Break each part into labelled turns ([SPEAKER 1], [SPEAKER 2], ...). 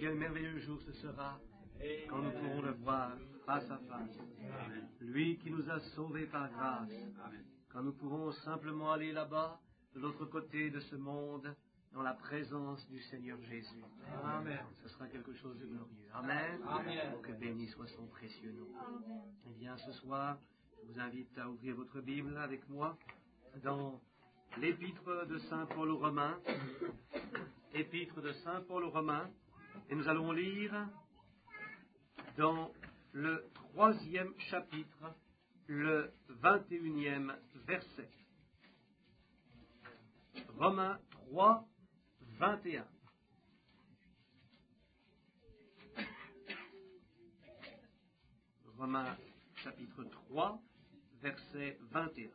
[SPEAKER 1] quel merveilleux jour ce sera quand nous pourrons le voir face à face. Lui qui nous a sauvés par grâce. Quand nous pourrons simplement aller là-bas, de l'autre côté de ce monde, dans la présence du Seigneur Jésus. Amen. Ce sera quelque chose de glorieux. Amen. Amen. Que béni soit son précieux nom. Eh bien, ce soir, je vous invite à ouvrir votre Bible avec moi dans l'épître de Saint Paul aux Romains. Épître de Saint Paul aux Romains. Et nous allons lire dans le 3e chapitre, le 21e verset. Romains 3, 21. Romains chapitre 3, verset 21.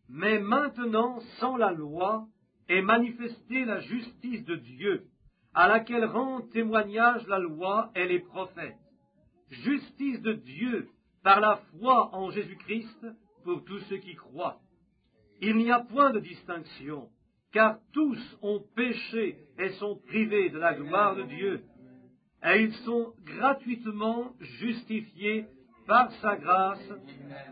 [SPEAKER 1] Mais maintenant, sans la loi, est manifestée la justice de Dieu, à laquelle rend témoignage la loi et les prophètes. Justice de Dieu par la foi en Jésus-Christ pour tous ceux qui croient. Il n'y a point de distinction, car tous ont péché et sont privés de la gloire de Dieu, et ils sont gratuitement justifiés par sa grâce,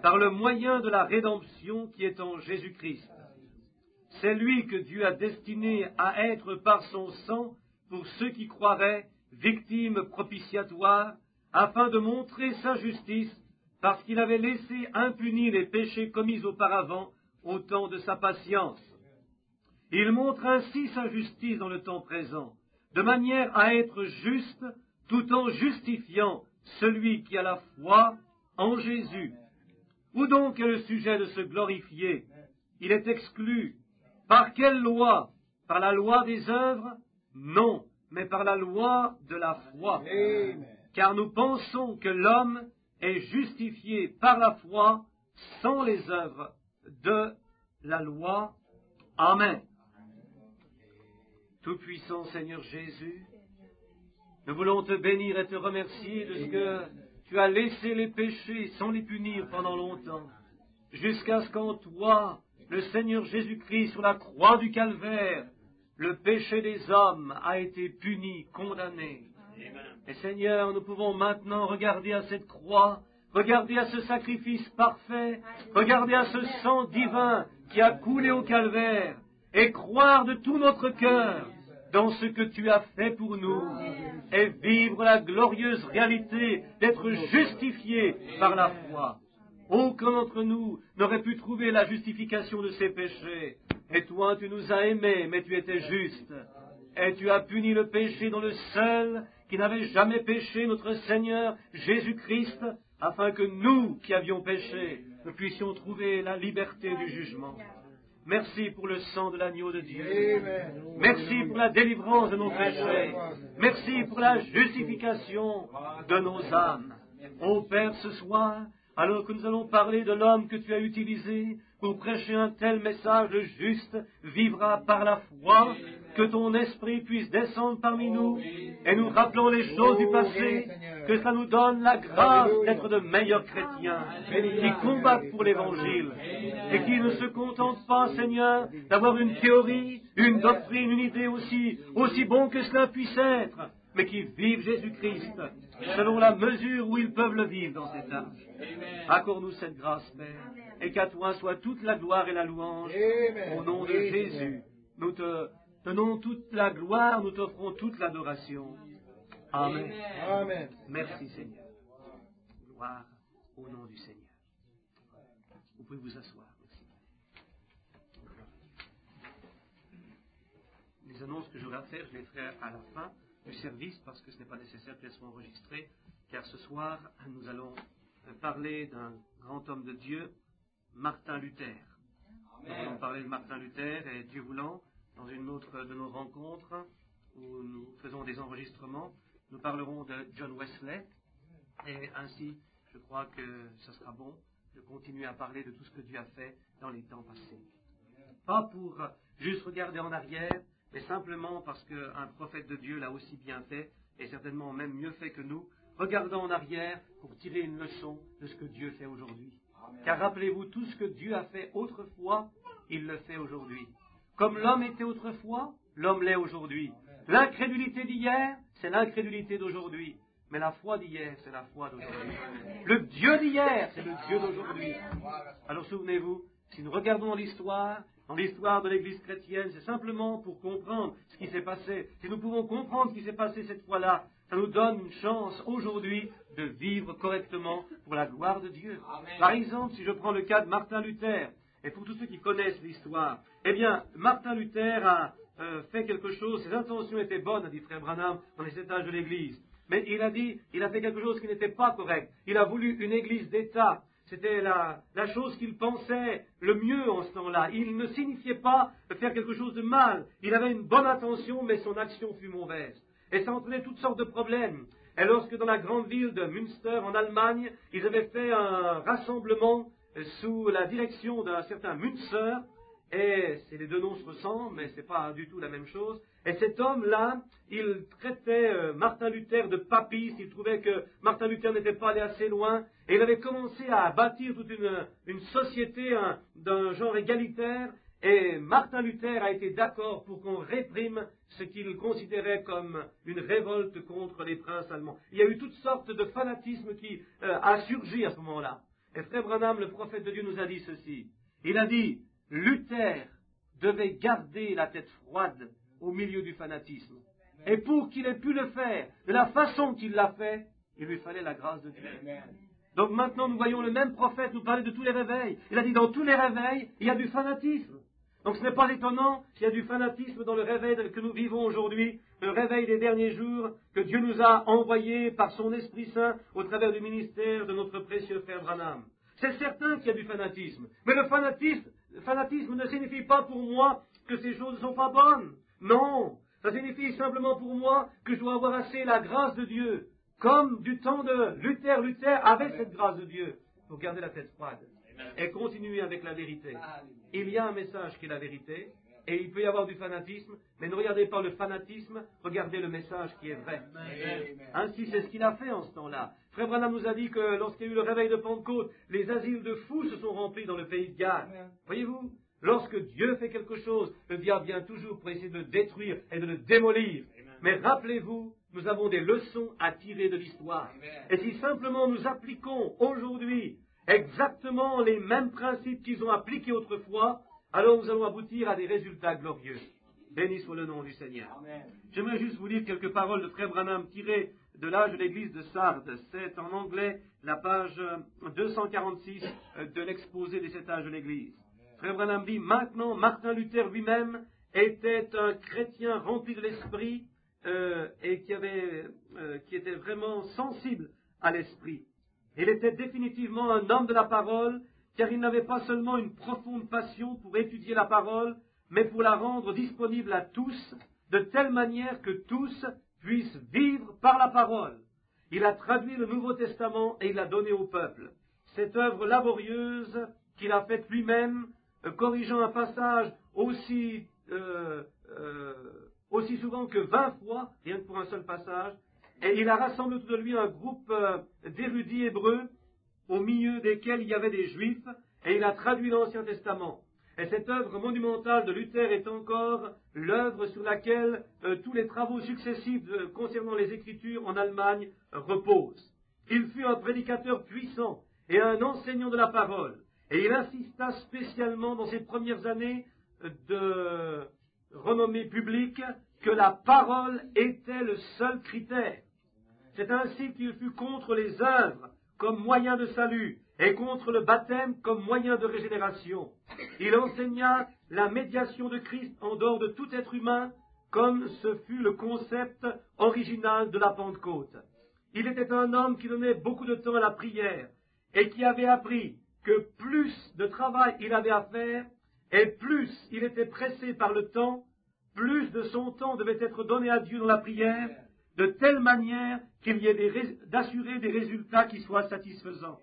[SPEAKER 1] par le moyen de la rédemption qui est en Jésus-Christ. C'est lui que Dieu a destiné à être par son sang, pour ceux qui croiraient, victime propitiatoire, afin de montrer sa justice, parce qu'il avait laissé impunis les péchés commis auparavant au temps de sa patience. Il montre ainsi sa justice dans le temps présent, de manière à être juste, tout en justifiant celui qui a la foi en Jésus. Où donc est le sujet de se glorifier? Il est exclu. Par quelle loi? Par la loi des œuvres? Non, mais par la loi de la foi. Car nous pensons que l'homme est justifié par la foi sans les œuvres de la loi. Amen. Tout-puissant Seigneur Jésus, nous voulons te bénir et te remercier de ce que tu as laissé les péchés sans les punir pendant longtemps, jusqu'à ce qu'en toi, le Seigneur Jésus-Christ, sur la croix du Calvaire, le péché des hommes a été puni, condamné. Et Seigneur, nous pouvons maintenant regarder à cette croix, regarder à ce sacrifice parfait, regarder à ce sang divin qui a coulé au Calvaire, et croire de tout notre cœur dans ce que tu as fait pour nous, et vivre la glorieuse réalité d'être justifié par la foi. Aucun d'entre nous n'aurait pu trouver la justification de ses péchés. Et toi, tu nous as aimés, mais tu étais juste. Et tu as puni le péché dans le seul qui n'avait jamais péché, notre Seigneur Jésus-Christ, afin que nous, qui avions péché, nous puissions trouver la liberté du jugement. Merci pour le sang de l'agneau de Dieu. Merci pour la délivrance de nos péchés. Merci pour la justification de nos âmes. Ô Père, ce soir, alors que nous allons parler de l'homme que tu as utilisé pour prêcher un tel message, le juste vivra par la foi, que ton esprit puisse descendre parmi nous, et nous rappelons les choses du passé, que cela nous donne la grâce d'être de meilleurs chrétiens, qui combattent pour l'évangile, et qui ne se contentent pas, Seigneur, d'avoir une théorie, une doctrine, une idée aussi bon que cela puisse être, mais qui vivent Jésus-Christ, selon la mesure où ils peuvent le vivre dans cet âge. Accorde-nous cette grâce, Père, et qu'à toi soit toute la gloire et la louange. Au nom de Jésus, nous te donnons toute la gloire, nous t'offrons toute l'adoration. Amen. Amen. Merci, Seigneur. Gloire au nom du Seigneur. Vous pouvez vous asseoir. Merci. Les annonces que j'aurai à faire, je les ferai à la fin du service, parce que ce n'est pas nécessaire qu'elles soient enregistrées, car ce soir, nous allons parler d'un grand homme de Dieu, Martin Luther. Nous allons parler de Martin Luther, et Dieu voulant, dans une autre de nos rencontres, où nous faisons des enregistrements, nous parlerons de John Wesley, et ainsi, je crois que ce sera bon de continuer à parler de tout ce que Dieu a fait dans les temps passés. Pas pour juste regarder en arrière, mais simplement parce qu'un prophète de Dieu l'a aussi bien fait, et certainement même mieux fait que nous, regardant en arrière pour tirer une leçon de ce que Dieu fait aujourd'hui. Car rappelez-vous, tout ce que Dieu a fait autrefois, il le fait aujourd'hui. Comme l'homme était autrefois, l'homme l'est aujourd'hui. L'incrédulité d'hier, c'est l'incrédulité d'aujourd'hui. Mais la foi d'hier, c'est la foi d'aujourd'hui. Le Dieu d'hier, c'est le Dieu d'aujourd'hui. Alors souvenez-vous, si nous regardons l'histoire, dans l'histoire de l'Église chrétienne, c'est simplement pour comprendre ce qui s'est passé. Si nous pouvons comprendre ce qui s'est passé cette fois-là, ça nous donne une chance aujourd'hui de vivre correctement pour la gloire de Dieu. Amen. Par exemple, si je prends le cas de Martin Luther, et pour tous ceux qui connaissent l'histoire, eh bien, Martin Luther a fait quelque chose, ses intentions étaient bonnes, a dit Frère Branham, dans les étages de l'Église. Mais il a fait quelque chose qui n'était pas correct. Il a voulu une Église d'État. C'était la chose qu'il pensait le mieux en ce temps-là. Il ne signifiait pas faire quelque chose de mal. Il avait une bonne intention, mais son action fut mauvaise. Et ça entraînait toutes sortes de problèmes. Et lorsque dans la grande ville de Münster, en Allemagne, ils avaient fait un rassemblement sous la direction d'un certain Münzer, et les deux noms se ressemblent, mais ce n'est pas du tout la même chose. Et cet homme-là, il traitait Martin Luther de papiste, il trouvait que Martin Luther n'était pas allé assez loin, et il avait commencé à bâtir toute une société d'un genre égalitaire, et Martin Luther a été d'accord pour qu'on réprime ce qu'il considérait comme une révolte contre les princes allemands. Il y a eu toutes sortes de fanatisme qui a surgi à ce moment-là. Et Frère Branham, le prophète de Dieu, nous a dit ceci. Il a dit, Luther devait garder la tête froide au milieu du fanatisme. Et pour qu'il ait pu le faire, de la façon qu'il l'a fait, il lui fallait la grâce de Dieu. Donc maintenant, nous voyons le même prophète nous parler de tous les réveils. Il a dit, dans tous les réveils, il y a du fanatisme. Donc ce n'est pas étonnant qu'il y a du fanatisme dans le réveil que nous vivons aujourd'hui, le réveil des derniers jours que Dieu nous a envoyé par son Esprit Saint au travers du ministère de notre précieux Frère Branham. C'est certain qu'il y a du fanatisme. Mais le fanatisme ne signifie pas pour moi que ces choses ne sont pas bonnes. Non, ça signifie simplement pour moi que je dois avoir assez la grâce de Dieu. Comme du temps de Luther, Luther avait cette grâce de Dieu pour garder la tête froide et continuer avec la vérité. Il y a un message qui est la vérité, et il peut y avoir du fanatisme, mais ne regardez pas le fanatisme, regardez le message qui est vrai. Ainsi, c'est ce qu'il a fait en ce temps-là. Frère Branham nous a dit que lorsqu'il y a eu le réveil de Pentecôte, les asiles de fous se sont remplis dans le pays de Galles. Voyez-vous, lorsque Dieu fait quelque chose, le diable vient toujours pour essayer de le détruire et de le démolir. Mais rappelez-vous, nous avons des leçons à tirer de l'histoire. Et si simplement nous appliquons aujourd'hui exactement les mêmes principes qu'ils ont appliqués autrefois, alors nous allons aboutir à des résultats glorieux. Béni soit le nom du Seigneur. J'aimerais juste vous lire quelques paroles de Frère Branham tirées de l'âge de l'église de Sardes. C'est en anglais la page 246 de l'exposé des 7 âges de l'église. Frère Branham dit, maintenant Martin Luther lui-même était un chrétien rempli de l'esprit et qui était vraiment sensible à l'esprit. Il était définitivement un homme de la parole, car il n'avait pas seulement une profonde passion pour étudier la parole, mais pour la rendre disponible à tous, de telle manière que tous puissent vivre par la parole. Il a traduit le Nouveau Testament et il l'a donné au peuple. Cette œuvre laborieuse qu'il a faite lui-même, corrigeant un passage aussi souvent que 20 fois, rien que pour un seul passage, et il a rassemblé autour de lui un groupe d'érudits hébreux, au milieu desquels il y avait des juifs, et il a traduit l'Ancien Testament. Et cette œuvre monumentale de Luther est encore l'œuvre sur laquelle tous les travaux successifs concernant les Écritures en Allemagne reposent. Il fut un prédicateur puissant et un enseignant de la parole, et il insista spécialement dans ses premières années de renommée publique que la parole était le seul critère. C'est ainsi qu'il fut contre les œuvres comme moyen de salut et contre le baptême comme moyen de régénération. Il enseigna la médiation de Christ en dehors de tout être humain, comme ce fut le concept original de la Pentecôte. Il était un homme qui donnait beaucoup de temps à la prière et qui avait appris que plus de travail il avait à faire et plus il était pressé par le temps, plus de son temps devait être donné à Dieu dans la prière, de telle manière qu'il y ait d'assurer des résultats qui soient satisfaisants.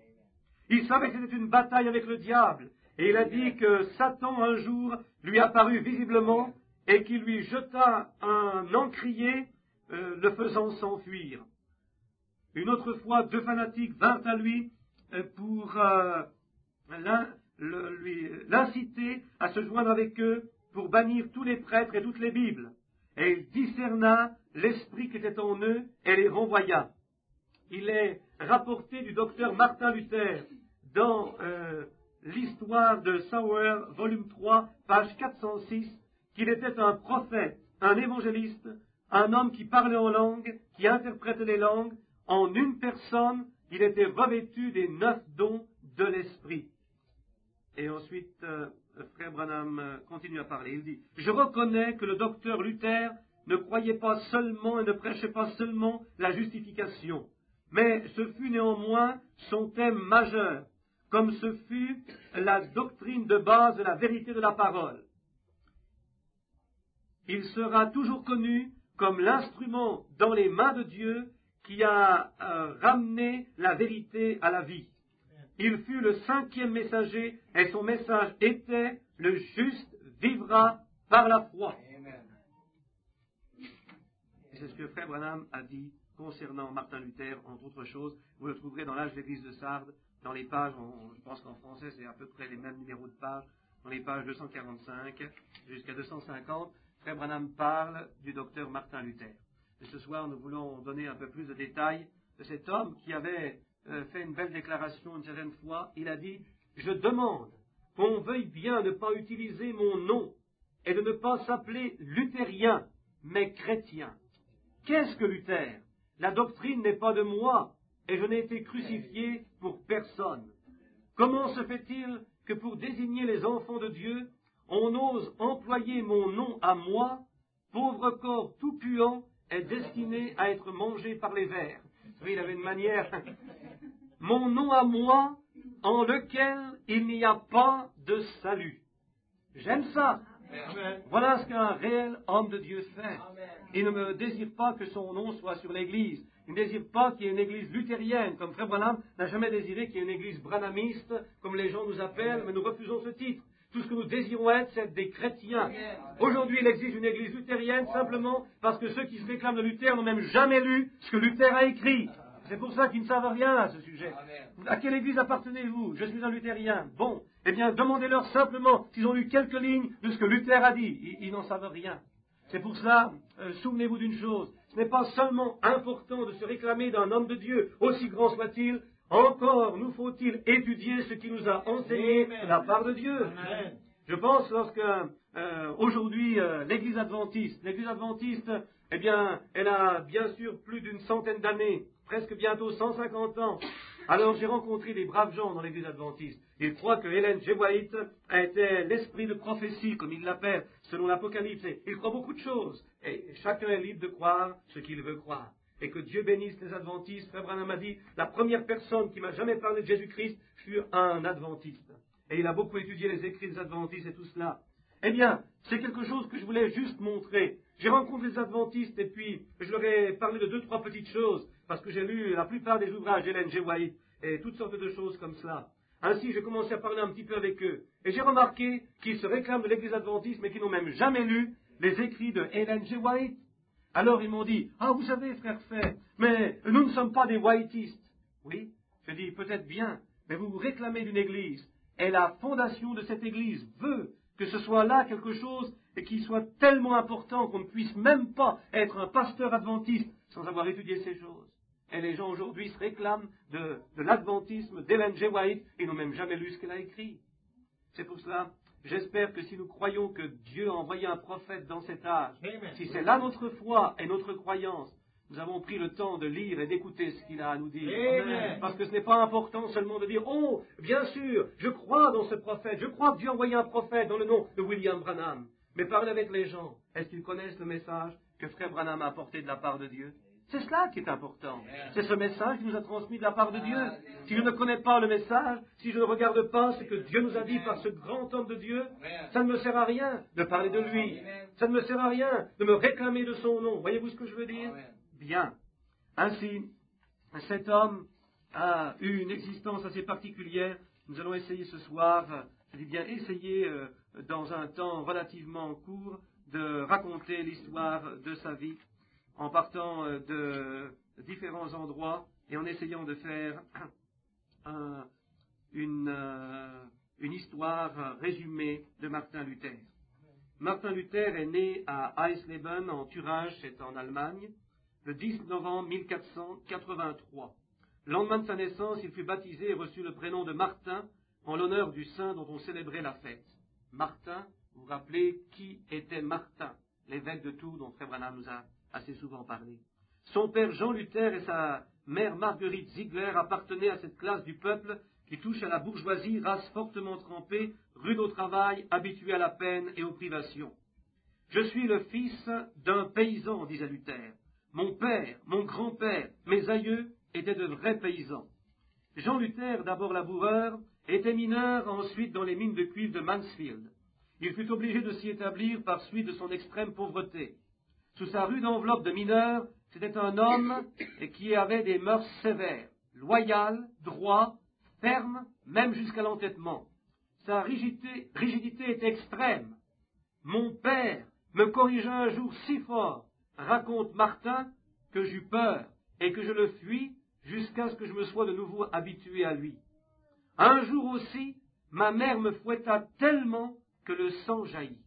[SPEAKER 1] Il savait que c'était une bataille avec le diable, et il a dit que Satan un jour lui apparut visiblement et qu'il lui jeta un encrier, le faisant s'enfuir. Une autre fois, 2 fanatiques vinrent à lui pour l'inciter à se joindre avec eux pour bannir tous les prêtres et toutes les Bibles. et il discerna l'esprit qui était en eux et les renvoya. Il est rapporté du docteur Martin Luther dans l'histoire de Sauer, volume 3, page 406, qu'il était un prophète, un évangéliste, un homme qui parlait en langue, qui interprétait les langues. En une personne, il était revêtu des 9 dons de l'esprit. Et ensuite, frère Branham continue à parler. Il dit, « Je reconnais que le docteur Luther ne croyait pas seulement et ne prêchait pas seulement la justification, mais ce fut néanmoins son thème majeur, comme ce fut la doctrine de base de la vérité de la parole. Il sera toujours connu comme l'instrument dans les mains de Dieu qui a ramené la vérité à la vie. Il fut le 5e messager et son message était « Le juste vivra par la foi ». Et c'est ce que frère Branham a dit concernant Martin Luther, entre autres choses. Vous le trouverez dans l'âge de l'Église de Sardes, dans les pages, je pense qu'en français c'est à peu près les mêmes numéros de pages, dans les pages 245 jusqu'à 250, frère Branham parle du docteur Martin Luther. Et ce soir, nous voulons donner un peu plus de détails de cet homme qui avait fait une belle déclaration une certaine fois. Il a dit, « Je demande qu'on veuille bien ne pas utiliser mon nom et de ne pas s'appeler luthérien, mais chrétien. » Qu'est-ce que Luther? La doctrine n'est pas de moi, et je n'ai été crucifié pour personne. Comment se fait-il que pour désigner les enfants de Dieu, on ose employer mon nom à moi, pauvre corps tout puant, est destiné à être mangé par les vers? Oui, il avait une manière. Mon nom à moi, en lequel il n'y a pas de salut. J'aime ça. Amen. Voilà ce qu'un réel homme de Dieu fait. Il ne me désire pas que son nom soit sur l'Église. Il ne désire pas qu'il y ait une Église luthérienne, comme frère Branham n'a jamais désiré qu'il y ait une Église branhamiste, comme les gens nous appellent, mais nous refusons ce titre. Tout ce que nous désirons être, c'est être des chrétiens. Aujourd'hui, il existe une Église luthérienne simplement parce que ceux qui se réclament de Luther n'ont même jamais lu ce que Luther a écrit. C'est pour ça qu'ils ne savent rien à ce sujet. À quelle Église appartenez-vous? Je suis un luthérien. Bon, eh bien, demandez-leur simplement s'ils ont lu quelques lignes de ce que Luther a dit. Ils n'en savent rien. C'est pour cela, souvenez-vous d'une chose, ce n'est pas seulement important de se réclamer d'un homme de Dieu, aussi grand soit-il, encore nous faut-il étudier ce qui nous a enseigné de la part de Dieu. Amen. Je pense lorsque aujourd'hui l'Église adventiste, eh bien, elle a bien sûr plus d'une centaine d'années, presque bientôt 150 ans. Alors j'ai rencontré des braves gens dans l'Église adventiste. Ils croient que Ellen G. White était l'esprit de prophétie, comme il l'appelle, selon l'Apocalypse. Et ils croient beaucoup de choses. Et chacun est libre de croire ce qu'il veut croire. Et que Dieu bénisse les adventistes. Frère Branham a dit, la première personne qui m'a jamais parlé de Jésus-Christ fut un adventiste. Et il a beaucoup étudié les écrits des adventistes et tout cela. Eh bien, c'est quelque chose que je voulais juste montrer. J'ai rencontré les adventistes et puis je leur ai parlé de 2-3 petites choses, parce que j'ai lu la plupart des ouvrages d'Ellen G. White et toutes sortes de choses comme cela. Ainsi, j'ai commencé à parler un petit peu avec eux. Et j'ai remarqué qu'ils se réclament de l'Église adventiste, mais qu'ils n'ont même jamais lu les écrits de Ellen G. White. Alors ils m'ont dit, « Ah, vous savez, frère Fay, mais nous ne sommes pas des whiteistes. » Oui, je dis, peut-être bien, mais vous vous réclamez d'une Église. Et la fondation de cette Église veut que ce soit là quelque chose et qui soit tellement important qu'on ne puisse même pas être un pasteur adventiste sans avoir étudié ces choses. Et les gens aujourd'hui se réclament de l'adventisme d'Ellen G. White et n'ont même jamais lu ce qu'elle a écrit. C'est pour cela, j'espère que si nous croyons que Dieu a envoyé un prophète dans cet âge, si c'est là notre foi et notre croyance, nous avons pris le temps de lire et d'écouter ce qu'il a à nous dire. Amen. Parce que ce n'est pas important seulement de dire « Oh, bien sûr, je crois dans ce prophète, je crois que Dieu a envoyé un prophète dans le nom de William Branham. » Mais parlez avec les gens. Est-ce qu'ils connaissent le message que frère Branham a apporté de la part de Dieu? C'est cela qui est important. C'est ce message qui nous a transmis de la part de Dieu. Si je ne connais pas le message, si je ne regarde pas ce que Dieu nous a dit par ce grand homme de Dieu, ça ne me sert à rien de parler de lui. Ça ne me sert à rien de me réclamer de son nom. Voyez-vous ce que je veux dire? Bien. Ainsi, cet homme a eu une existence assez particulière. Nous allons essayer ce soir, je dis bien essayer dans un temps relativement court, de raconter l'histoire de sa vie en partant de différents endroits et en essayant de faire une histoire résumée de Martin Luther. Martin Luther est né à Eisleben, en Thuringe, c'est en Allemagne, le 10 novembre 1483. Le lendemain de sa naissance, il fut baptisé et reçut le prénom de Martin, en l'honneur du saint dont on célébrait la fête. Martin, vous vous rappelez qui était Martin, l'évêque de Tours dont Frère Branham nous a assez souvent parlé. Son père Jean Luther et sa mère Marguerite Ziegler appartenaient à cette classe du peuple qui touche à la bourgeoisie, race fortement trempée, rude au travail, habituée à la peine et aux privations. « Je suis le fils d'un paysan, disait Luther. Mon père, mon grand-père, mes aïeux étaient de vrais paysans. » Jean Luther, d'abord laboureur, était mineur ensuite dans les mines de cuivre de Mansfield. Il fut obligé de s'y établir par suite de son extrême pauvreté. Sous sa rude enveloppe de mineur, c'était un homme qui avait des mœurs sévères, loyales, droit, ferme, même jusqu'à l'entêtement. Sa rigidité était extrême. Mon père me corrigea un jour si fort, raconte Martin, que j'eus peur et que je le fuis jusqu'à ce que je me sois de nouveau habitué à lui. Un jour aussi, ma mère me fouetta tellement que le sang jaillit.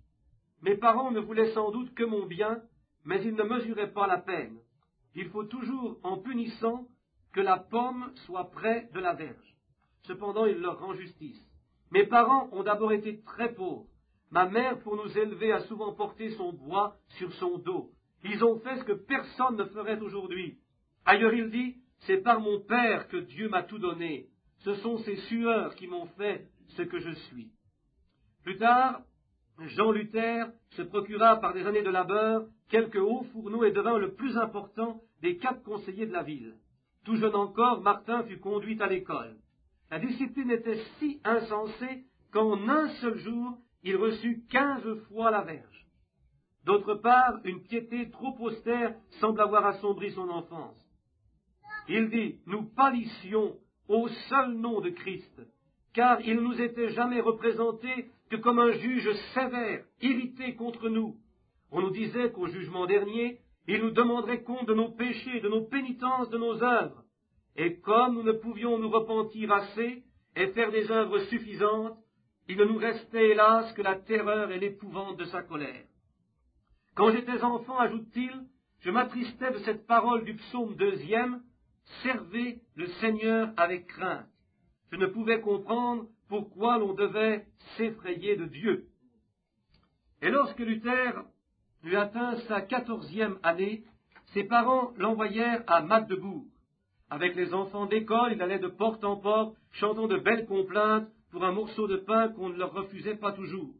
[SPEAKER 1] Mes parents ne voulaient sans doute que mon bien, mais ils ne mesuraient pas la peine. Il faut toujours, en punissant, que la pomme soit près de la verge. Cependant, il leur rend justice. Mes parents ont d'abord été très pauvres. Ma mère, pour nous élever, a souvent porté son bois sur son dos. Ils ont fait ce que personne ne ferait aujourd'hui. Ailleurs, il dit, c'est par mon père que Dieu m'a tout donné. Ce sont ces sueurs qui m'ont fait ce que je suis. Plus tard, Jean Luther se procura par des années de labeur quelques hauts fourneaux et devint le plus important des 4 conseillers de la ville. Tout jeune encore, Martin fut conduit à l'école. La discipline était si insensée qu'en un seul jour, il reçut 15 fois la verge. D'autre part, une piété trop austère semble avoir assombri son enfance. Il dit, nous pâlissions au seul nom de Christ, car il ne nous était jamais représenté que comme un juge sévère, irrité contre nous. On nous disait qu'au jugement dernier, il nous demanderait compte de nos péchés, de nos pénitences, de nos œuvres. Et comme nous ne pouvions nous repentir assez et faire des œuvres suffisantes, il ne nous restait hélas que la terreur et l'épouvante de sa colère. Quand j'étais enfant, ajoute-t-il, je m'attristais de cette parole du psaume 2e, « Servez le Seigneur avec crainte ». Je ne pouvais comprendre pourquoi l'on devait s'effrayer de Dieu. Et lorsque Luther lui atteint sa 14e année, ses parents l'envoyèrent à Magdebourg. Avec les enfants d'école, il allait de porte en porte, chantant de belles complaintes pour un morceau de pain qu'on ne leur refusait pas toujours.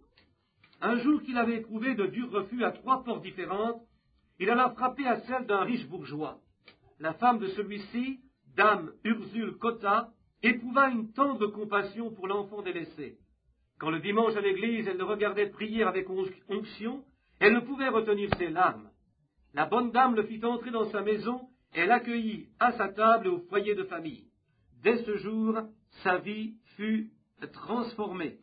[SPEAKER 1] Un jour qu'il avait éprouvé de durs refus à 3 portes différentes, il alla frapper à celle d'un riche bourgeois. La femme de celui-ci, dame Ursule Cotta, éprouva une tendre compassion pour l'enfant délaissé. Quand le dimanche à l'église, elle le regardait prier avec onction, elle ne pouvait retenir ses larmes. La bonne dame le fit entrer dans sa maison et l'accueillit à sa table et au foyer de famille. Dès ce jour, sa vie fut transformée.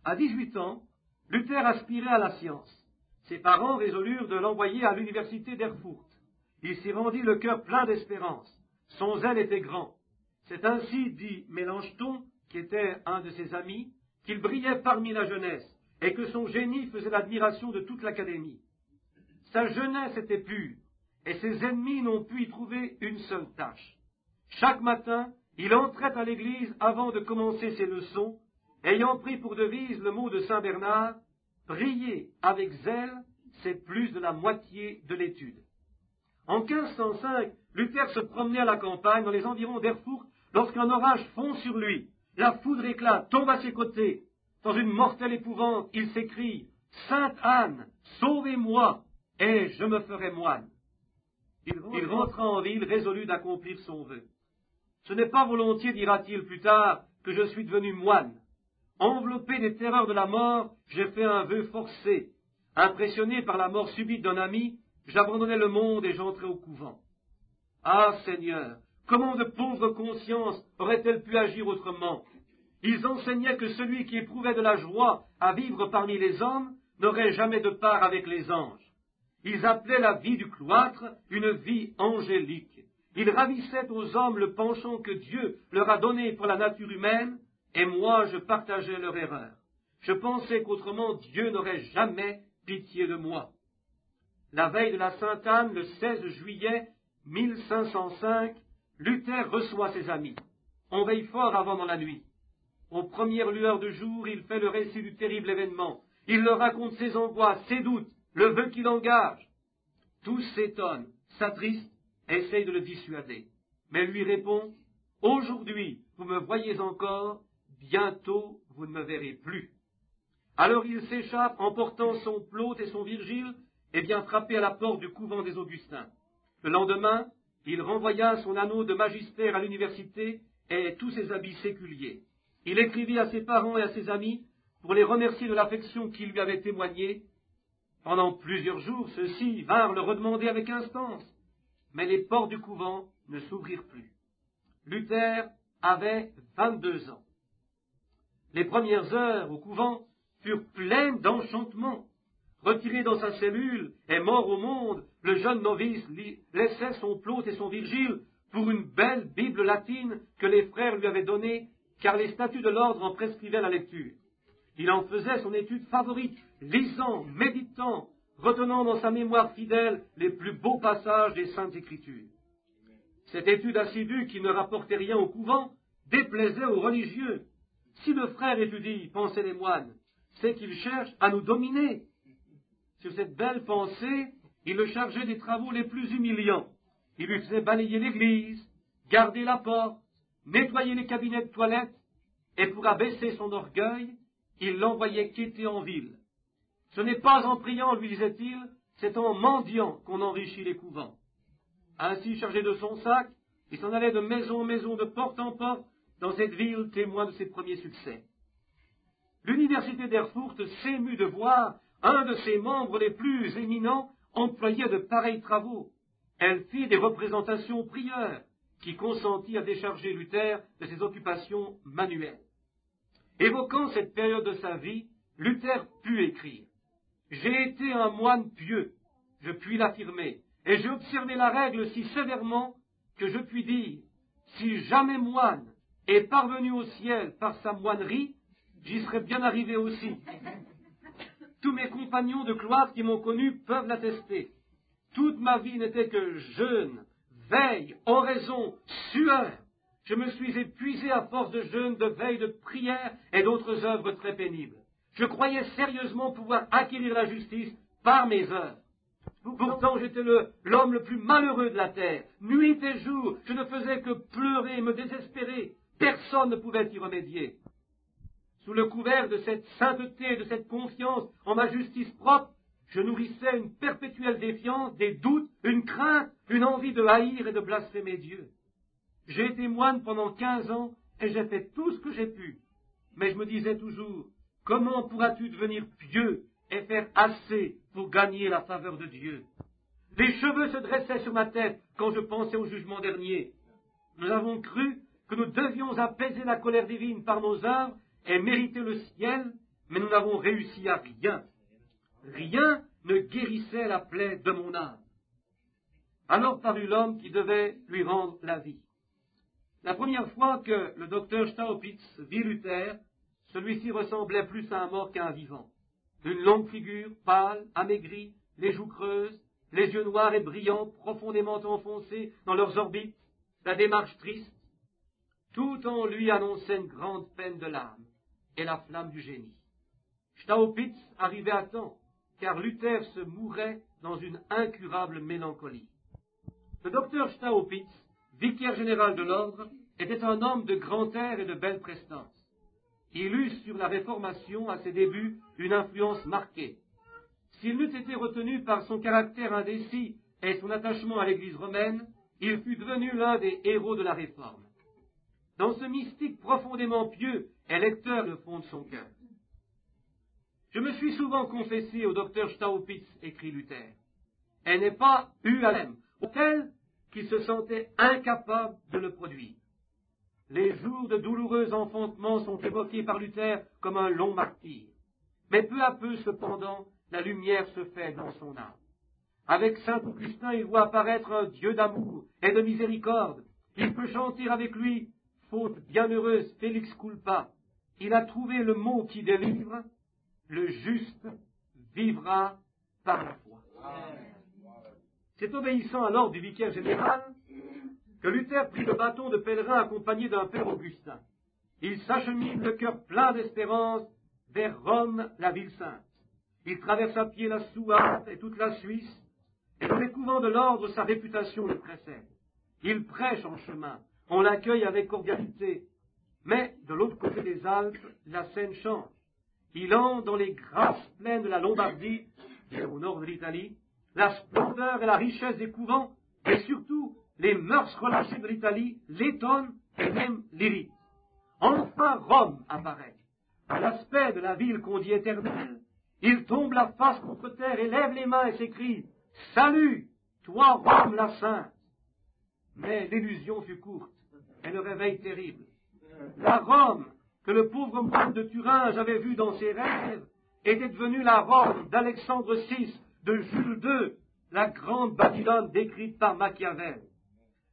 [SPEAKER 1] À 18 ans, Luther aspirait à la science. Ses parents résolurent de l'envoyer à l'université d'Erfurt. Il s'y rendit le cœur plein d'espérance. Son zèle était grand. C'est ainsi, dit Mélanchthon, qui était un de ses amis, qu'il brillait parmi la jeunesse et que son génie faisait l'admiration de toute l'Académie. Sa jeunesse était pure et ses ennemis n'ont pu y trouver une seule tâche. Chaque matin, il entrait à l'église avant de commencer ses leçons, ayant pris pour devise le mot de saint Bernard, « Prier avec zèle, c'est plus de la moitié de l'étude ». En 1505, Luther se promenait à la campagne, dans les environs d'Erfurt, lorsqu'un orage fond sur lui. La foudre éclate, tombe à ses côtés. Dans une mortelle épouvante, il s'écrie « Sainte Anne, sauvez-moi, et je me ferai moine ». Il rentra en ville, résolu d'accomplir son vœu. Ce n'est pas volontiers, dira-t-il plus tard, que je suis devenu moine. Enveloppé des terreurs de la mort, j'ai fait un vœu forcé. Impressionné par la mort subite d'un ami, j'abandonnai le monde et j'entrai au couvent. Ah, Seigneur, comment de pauvres consciences auraient-elles pu agir autrement? Ils enseignaient que celui qui éprouvait de la joie à vivre parmi les hommes n'aurait jamais de part avec les anges. Ils appelaient la vie du cloître une vie angélique. Ils ravissaient aux hommes le penchant que Dieu leur a donné pour la nature humaine, et moi je partageais leur erreur. Je pensais qu'autrement Dieu n'aurait jamais pitié de moi. La veille de la Sainte-Anne, le 16 juillet 1505, Luther reçoit ses amis. On veille fort avant dans la nuit. Aux premières lueurs de jour, il fait le récit du terrible événement. Il leur raconte ses angoisses, ses doutes, le vœu qu'il engage. Tous s'étonnent, s'attristent, essayent de le dissuader. Mais lui répond, « Aujourd'hui, vous me voyez encore, bientôt vous ne me verrez plus. » Alors il s'échappe en portant son Plaute et son Virgile et vient frapper à la porte du couvent des Augustins. Le lendemain, il renvoya son anneau de magistère à l'université et tous ses habits séculiers. Il écrivit à ses parents et à ses amis pour les remercier de l'affection qu'il lui avait témoignée. Pendant plusieurs jours, ceux-ci vinrent le redemander avec instance, mais les portes du couvent ne s'ouvrirent plus. Luther avait 22 ans. Les premières heures au couvent furent pleines d'enchantement. Retiré dans sa cellule et mort au monde, le jeune novice laissait son Plaute et son Virgile pour une belle Bible latine que les frères lui avaient donnée, car les statuts de l'ordre en prescrivaient la lecture. Il en faisait son étude favorite, lisant, méditant, retenant dans sa mémoire fidèle les plus beaux passages des Saintes Écritures. Cette étude assidue qui ne rapportait rien au couvent déplaisait aux religieux. Si le frère étudie, pensaient les moines, c'est qu'il cherche à nous dominer. Sur cette belle pensée, il le chargeait des travaux les plus humiliants. Il lui faisait balayer l'église, garder la porte, nettoyer les cabinets de toilette, et pour abaisser son orgueil, il l'envoyait quêter en ville. Ce n'est pas en priant, lui disait-il, c'est en mendiant qu'on enrichit les couvents. Ainsi chargé de son sac, il s'en allait de maison en maison, de porte en porte, dans cette ville témoin de ses premiers succès. L'université d'Erfurt s'émut de voir un de ses membres les plus éminents employé de pareils travaux. Elle fit des représentations aux prieurs, qui consentit à décharger Luther de ses occupations manuelles. Évoquant cette période de sa vie, Luther put écrire « J'ai été un moine pieux, je puis l'affirmer, et j'ai observé la règle si sévèrement que je puis dire, si jamais moine est parvenu au ciel par sa moinerie, j'y serais bien arrivé aussi. Tous mes compagnons de cloître qui m'ont connu peuvent l'attester. Toute ma vie n'était que jeûne, veille, oraison, sueur. Je me suis épuisé à force de jeûne, de veille, de prière et d'autres œuvres très pénibles. Je croyais sérieusement pouvoir acquérir la justice par mes œuvres. Pourtant, j'étais l'homme le plus malheureux de la terre. Nuit et jour, je ne faisais que pleurer et me désespérer. Personne ne pouvait y remédier. Sous le couvert de cette sainteté et de cette confiance en ma justice propre, je nourrissais une perpétuelle défiance, des doutes, une crainte, une envie de haïr et de blasphémer Dieu. J'ai été moine pendant 15 ans et j'ai fait tout ce que j'ai pu. Mais je me disais toujours, comment pourras-tu devenir pieux et faire assez pour gagner la faveur de Dieu? Les cheveux se dressaient sur ma tête quand je pensais au jugement dernier. Nous avons cru que nous devions apaiser la colère divine par nos œuvres et mériter le ciel, mais nous n'avons réussi à rien. Rien ne guérissait la plaie de mon âme. Alors parut l'homme qui devait lui rendre la vie. La première fois que le docteur Staupitz vit Luther, celui-ci ressemblait plus à un mort qu'à un vivant. Une longue figure, pâle, amaigrie, les joues creuses, les yeux noirs et brillants, profondément enfoncés dans leurs orbites, la démarche triste. Tout en lui annonçait une grande peine de l'âme et la flamme du génie. Staupitz arrivait à temps, car Luther se mourait dans une incurable mélancolie. Le docteur Staupitz, vicaire général de l'ordre, était un homme de grand air et de belle prestance. Il eut sur la Réformation, à ses débuts, une influence marquée. S'il n'eût été retenu par son caractère indécis et son attachement à l'Église romaine, il fût devenu l'un des héros de la Réforme. Dans ce mystique profondément pieux est lecteur le fond de son cœur. Je me suis souvent confessé au docteur Staupitz, écrit Luther, et n'ai pas eu à l'aime, au tel qu'il se sentait incapable de le produire. Les jours de douloureux enfantements sont évoqués par Luther comme un long martyre. Mais peu à peu, cependant, la lumière se fait dans son âme. Avec saint Augustin, il voit apparaître un Dieu d'amour et de miséricorde. Il peut chanter avec lui « Faute bienheureuse, Félix culpa ». il a trouvé le mot qui délivre, le juste vivra par la foi. C'est obéissant à l'ordre du vicaire général que Luther prit le bâton de pèlerin accompagné d'un père Augustin. Il s'achemine le cœur plein d'espérance vers Rome, la ville sainte. Il traverse à pied la Souabe et toute la Suisse, et dans les couvents de l'ordre, sa réputation le précède. Il prêche en chemin, on l'accueille avec cordialité. Mais, de l'autre côté des Alpes, la scène change. Il entre dans les grâces pleines de la Lombardie, au nord de l'Italie, la splendeur et la richesse des couvents, et surtout les mœurs relâchées de l'Italie, l'étonnent et même l'irritent. Enfin Rome apparaît. À l'aspect de la ville qu'on dit éternelle, il tombe la face contre terre et lève les mains et s'écrie « Salut, toi Rome la sainte !» Mais l'illusion fut courte et le réveil terrible. La Rome que le pauvre moine de Thuringe avait vue dans ses rêves était devenue la Rome d'Alexandre VI, de Jules II, la grande Babylone décrite par Machiavel.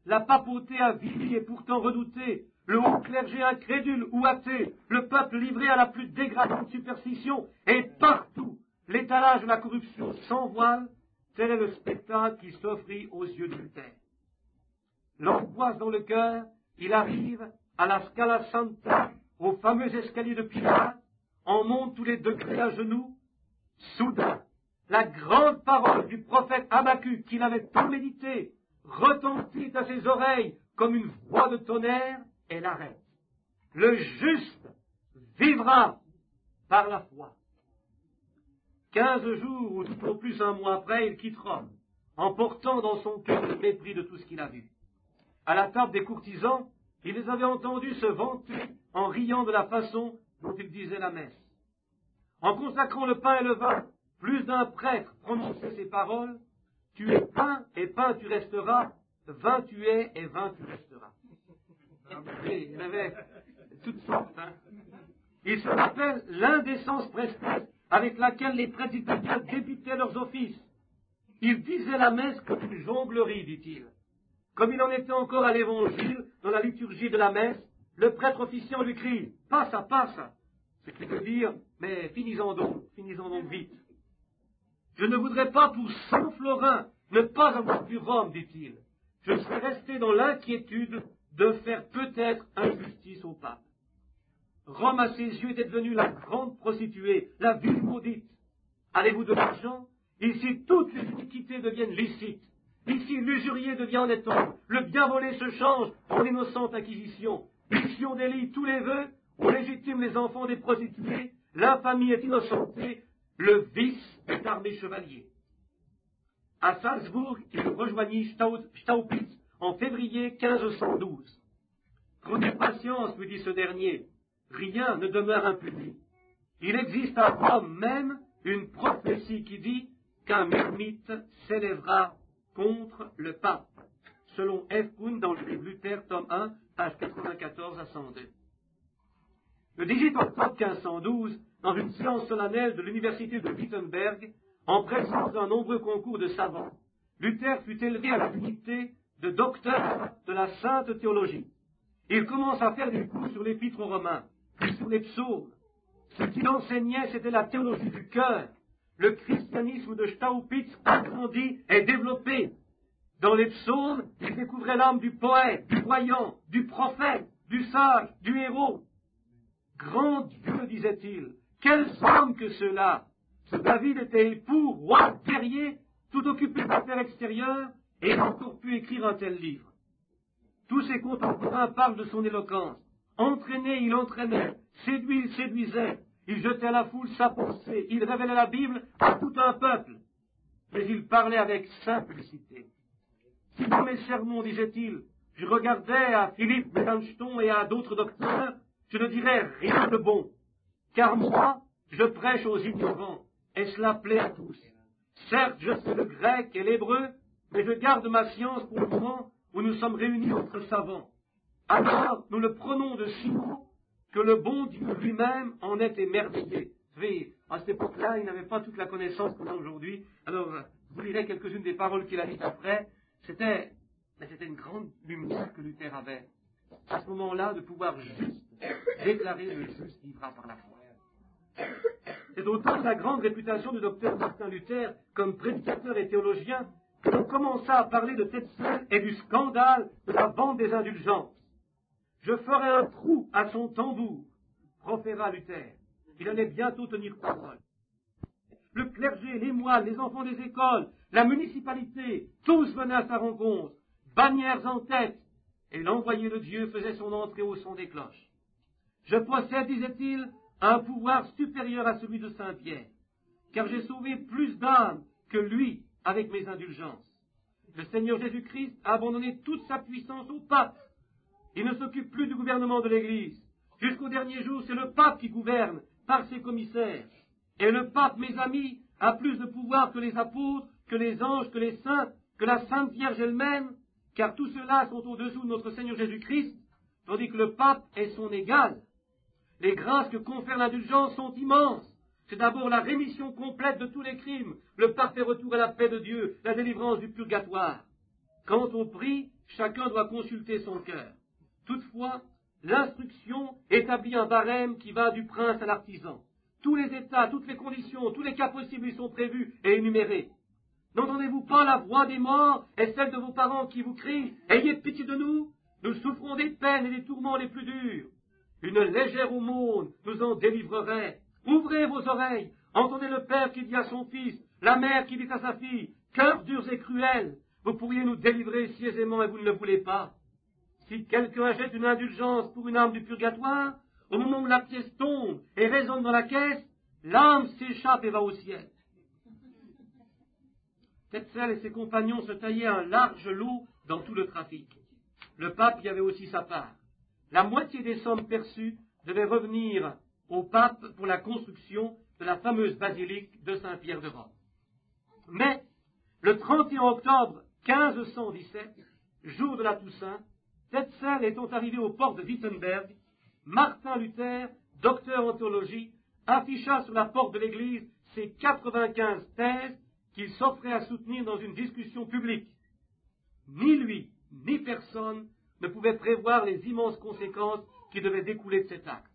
[SPEAKER 1] La papauté avilie et pourtant redoutée, le haut clergé incrédule ou athée, le peuple livré à la plus dégradante superstition, et partout l'étalage de la corruption sans voile, tel est le spectacle qui s'offrit aux yeux de Luther. L'angoisse dans le cœur, il arrive à la Scala Santa, au fameux escalier de Pilate, en monte tous les degrés à genoux. Soudain, la grande parole du prophète Habacuc, qu'il avait tant médité, retentit à ses oreilles comme une voix de tonnerre et l'arrête. Le juste vivra par la foi. 15 jours ou tout au plus un mois après, il quitte Rome, en portant dans son cœur le mépris de tout ce qu'il a vu. À la table des courtisans, il les avait entendus se vanter en riant de la façon dont il disait la messe. En consacrant le pain et le vin, plus d'un prêtre prononçait ces paroles: « Tu es pain et pain tu resteras, vin tu es et vin tu resteras. » Il y avait toutes sortes. Il se rappelle l'indécence presque avec laquelle les presbytériens débitaient leurs offices. Ils disaient la messe comme une jonglerie, dit-il. Comme il en était encore à l'évangile, dans la liturgie de la messe, le prêtre officiant lui crie « Passe, passe !» Ce qui veut dire « Mais finissons donc vite. » Je ne voudrais pas pour 100 florins ne pas avoir vu Rome, dit-il. Je serais resté dans l'inquiétude de faire peut-être injustice au pape. Rome, à ses yeux, était devenue la grande prostituée, la ville maudite. Avez-vous de l'argent? Ici, toutes les iniquités deviennent licites. Ici, l'usurier devient honnêtement. Le bien volé se change en innocente acquisition. Ici, on délie tous les vœux, on légitime les enfants des prostituées, l'infamie est innocentée, le vice est armé chevalier. À Salzbourg, il rejoignit Staupitz en février 1512. Prenez patience, lui dit ce dernier, rien ne demeure impuni. Il existe à Rome même une prophétie qui dit qu'un ermite s'élèvera contre le pape, selon F. Kuhn dans le livre Luther, tome 1, page 94 à 102. Le 18 octobre 1512, dans une séance solennelle de l'université de Wittenberg, en présence d'un nombreux concours de savants, Luther fut élevé à la dignité de docteur de la sainte théologie. Il commence à faire des cours sur l'épître aux Romains, puis sur les psaumes. Ce qu'il enseignait, c'était la théologie du cœur. Le christianisme de Staupitz agrandi et développé. Dans les psaumes, il découvrait l'âme du poète, du voyant, du prophète, du sage, du héros. Grand Dieu, disait-il, quels hommes que ceux-là! Ce David était époux, roi, guerrier, tout occupé d'affaires extérieures, et il a encore pu écrire un tel livre. Tous ses contemporains parlent de son éloquence. Entraîné, il entraînait. Séduit, il séduisait. Il jetait à la foule sa pensée. Il révélait la Bible à tout un peuple. Mais il parlait avec simplicité. Si dans mes sermons, disait-il, je regardais à Philippe Melanchthon et à d'autres docteurs, je ne dirais rien de bon. Car moi, je prêche aux ignorants, et cela plaît à tous. Certes, je sais le grec et l'hébreu, mais je garde ma science pour le moment où nous sommes réunis entre savants. Alors, nous le prenons de si haut que le bon Dieu lui-même en est émerveillé. Vous savez, à cette époque-là, il n'avait pas toute la connaissance qu'on a aujourd'hui. Alors, vous lirez quelques-unes des paroles qu'il a dites après. C'était une grande lumière que Luther avait. à ce moment-là, de pouvoir juste déclarer le juste vivra par la foi. C'est au temps de la grande réputation du docteur Martin Luther comme prédicateur et théologien que l'on commença à parler de Tetzel et du scandale de la vente des indulgences. Je ferai un trou à son tambour, proféra Luther. Il allait bientôt tenir parole. Le clergé, les moines, les enfants des écoles, la municipalité, tous venaient à sa rencontre, bannières en tête, et l'envoyé de Dieu faisait son entrée au son des cloches. Je possède, disait-il, un pouvoir supérieur à celui de Saint Pierre, car j'ai sauvé plus d'âmes que lui avec mes indulgences. Le Seigneur Jésus-Christ a abandonné toute sa puissance au pape. Il ne s'occupe plus du gouvernement de l'Église. Jusqu'au dernier jour, c'est le pape qui gouverne par ses commissaires. Et le pape, mes amis, a plus de pouvoir que les apôtres, que les anges, que les saints, que la Sainte Vierge elle-même, car tous ceux-là sont au-dessous de notre Seigneur Jésus-Christ, tandis que le pape est son égal. Les grâces que confère l'indulgence sont immenses. C'est d'abord la rémission complète de tous les crimes, le parfait retour à la paix de Dieu, la délivrance du purgatoire. Quand on prie, chacun doit consulter son cœur. Toutefois, l'instruction établit un barème qui va du prince à l'artisan. Tous les états, toutes les conditions, tous les cas possibles y sont prévus et énumérés. N'entendez-vous pas la voix des morts et celle de vos parents qui vous crient « Ayez pitié de nous, nous souffrons des peines et des tourments les plus durs. Une légère aumône nous en délivrerait. Ouvrez vos oreilles, entendez le père qui dit à son fils, la mère qui dit à sa fille, cœurs durs et cruels, vous pourriez nous délivrer si aisément et vous ne le voulez pas. Si quelqu'un achète une indulgence pour une âme du purgatoire, au moment où la pièce tombe et résonne dans la caisse, l'âme s'échappe et va au ciel. » Tetzel et ses compagnons se taillaient un large lot dans tout le trafic. Le pape y avait aussi sa part. La moitié des sommes perçues devait revenir au pape pour la construction de la fameuse basilique de Saint-Pierre de Rome. Mais, le 31 octobre 1517, jour de la Toussaint, Tetzel étant arrivé aux portes de Wittenberg, Martin Luther, docteur en théologie, afficha sur la porte de l'église ses 95 thèses qu'il s'offrait à soutenir dans une discussion publique. Ni lui, ni personne ne pouvait prévoir les immenses conséquences qui devaient découler de cet acte.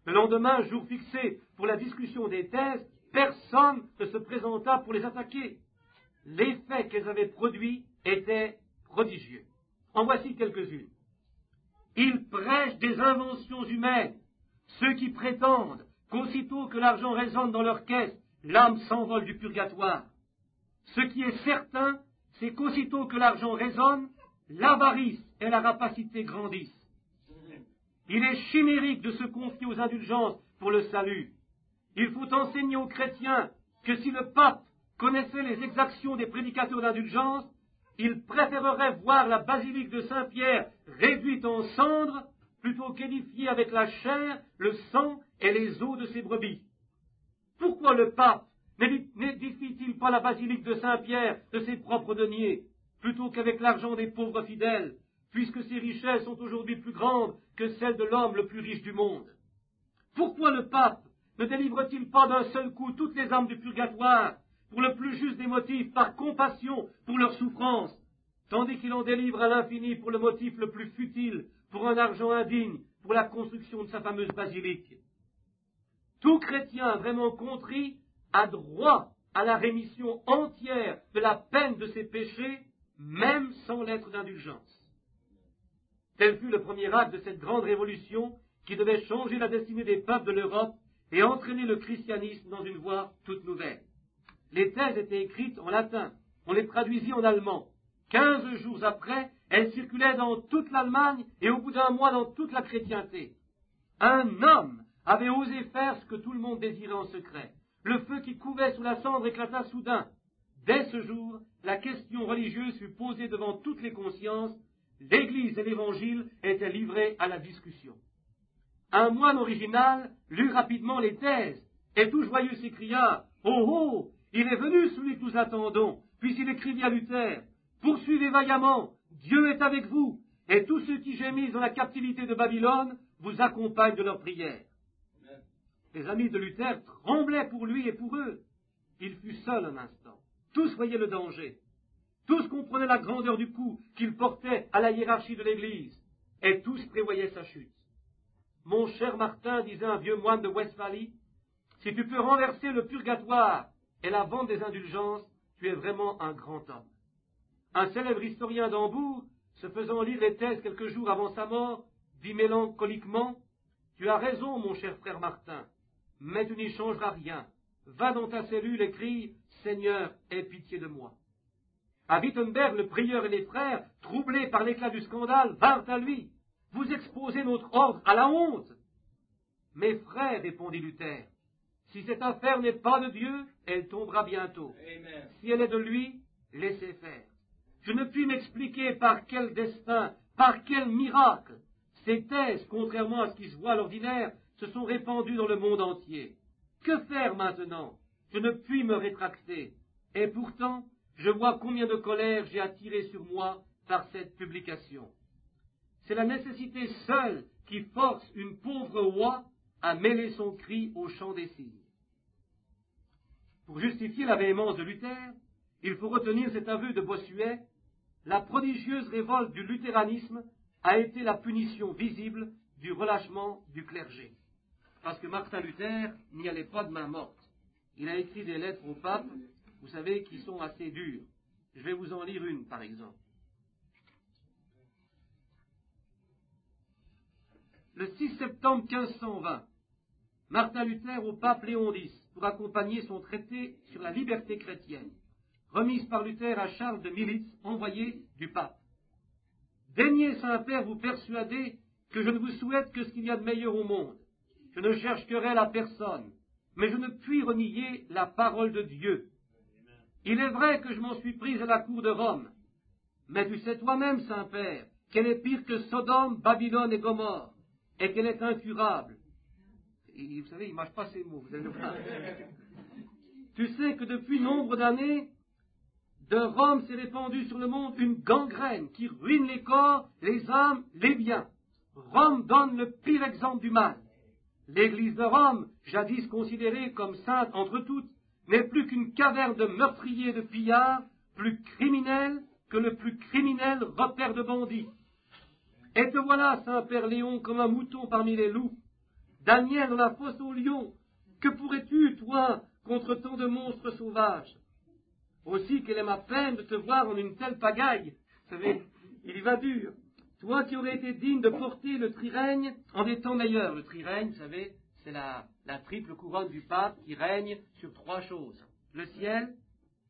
[SPEAKER 1] Le lendemain, jour fixé pour la discussion des thèses, personne ne se présenta pour les attaquer. L'effet qu'elles avaient produit était prodigieux. En voici quelques-unes. Ils prêchent des inventions humaines, ceux qui prétendent qu'aussitôt que l'argent résonne dans leur caisse, l'âme s'envole du purgatoire. Ce qui est certain, c'est qu'aussitôt que l'argent résonne, l'avarice et la rapacité grandissent. Il est chimérique de se confier aux indulgences pour le salut. Il faut enseigner aux chrétiens que si le pape connaissait les exactions des prédicateurs d'indulgence, il préférerait voir la basilique de Saint-Pierre réduite en cendres plutôt qu'édifiée avec la chair, le sang et les os de ses brebis. Pourquoi le pape n'édifie-t-il pas la basilique de Saint-Pierre de ses propres deniers, plutôt qu'avec l'argent des pauvres fidèles, puisque ses richesses sont aujourd'hui plus grandes que celles de l'homme le plus riche du monde? Pourquoi le pape ne délivre-t-il pas d'un seul coup toutes les âmes du purgatoire, pour le plus juste des motifs, par compassion pour leur souffrance, tandis qu'il en délivre à l'infini pour le motif le plus futile, pour un argent indigne, pour la construction de sa fameuse basilique? Tout chrétien vraiment contrit a droit à la rémission entière de la peine de ses péchés, même sans lettre d'indulgence. Tel fut le premier acte de cette grande révolution qui devait changer la destinée des peuples de l'Europe et entraîner le christianisme dans une voie toute nouvelle. Les thèses étaient écrites en latin, on les traduisit en allemand. 15 jours après, elles circulaient dans toute l'Allemagne et au bout d'un mois dans toute la chrétienté. Un homme avait osé faire ce que tout le monde désirait en secret. Le feu qui couvait sous la cendre éclata soudain. Dès ce jour, la question religieuse fut posée devant toutes les consciences. L'Église et l'Évangile étaient livrés à la discussion. Un moine original lut rapidement les thèses, et tout joyeux s'écria « Oh oh, il est venu celui que nous attendons !» Puis il écrivit à Luther « Poursuivez vaillamment, Dieu est avec vous, et tous ceux qui gémissent dans la captivité de Babylone vous accompagnent de leurs prières. » Les amis de Luther tremblaient pour lui et pour eux. Il fut seul un instant. Tous voyaient le danger. Tous comprenaient la grandeur du coup qu'il portait à la hiérarchie de l'Église. et tous prévoyaient sa chute. Mon cher Martin, disait un vieux moine de Westphalie, si tu peux renverser le purgatoire et la vente des indulgences, tu es vraiment un grand homme. Un célèbre historien d'Hambourg, se faisant lire les thèses quelques jours avant sa mort, dit mélancoliquement, tu as raison, mon cher frère Martin, mais tu n'y changeras rien. Va dans ta cellule et crie, Seigneur, aie pitié de moi. À Wittenberg, le prieur et les frères, troublés par l'éclat du scandale, vinrent à lui. Vous exposez notre ordre à la honte. Mes frères, répondit Luther, si cette affaire n'est pas de Dieu, elle tombera bientôt. Amen. Si elle est de lui, laissez faire. Je ne puis m'expliquer par quel destin, par quel miracle, ces thèses, contrairement à ce qui se voit à l'ordinaire, se sont répandues dans le monde entier. Que faire maintenant? Je ne puis me rétracter. Et pourtant, je vois combien de colère j'ai attiré sur moi par cette publication. C'est la nécessité seule qui force une pauvre oie à mêler son cri au chant des cygnes. Pour justifier la véhémence de Luther, il faut retenir cet aveu de Bossuet, la prodigieuse révolte du luthéranisme a été la punition visible du relâchement du clergé. Parce que Martin Luther n'y allait pas de main morte. Il a écrit des lettres au pape, vous savez, qui sont assez dures. Je vais vous en lire une, par exemple. Le 6 septembre 1520, Martin Luther au pape Léon X pour accompagner son traité sur la liberté chrétienne, remise par Luther à Charles de Militz, envoyé du pape. Daignez, Saint-Père, vous persuader que je ne vous souhaite que ce qu'il y a de meilleur au monde. Je ne cherche querelle à personne, mais je ne puis renier la parole de Dieu. Il est vrai que je m'en suis prise à la cour de Rome, mais tu sais toi-même, Saint-Père, qu'elle est pire que Sodome, Babylone et Gomorrhe, et qu'elle est incurable. Et vous savez, il ne mâche pas ses mots, vous allez le voir. Tu sais que depuis nombre d'années, de Rome s'est répandue sur le monde une gangrène qui ruine les corps, les âmes, les biens. Rome donne le pire exemple du mal. L'Église de Rome, jadis considérée comme sainte entre toutes, n'est plus qu'une caverne de meurtriers et de pillards, plus criminelle que le plus criminel repère de bandits. Et te voilà, Saint-Père Léon, comme un mouton parmi les loups. Daniel dans la fosse aux lions, que pourrais-tu, toi, contre tant de monstres sauvages? Aussi, quelle est ma peine de te voir en une telle pagaille. Vous savez, il y va dur. Toi qui aurais été digne de porter le trirègne en des temps meilleurs. Le trirègne, vous savez, c'est la triple couronne du pape qui règne sur trois choses. Le ciel,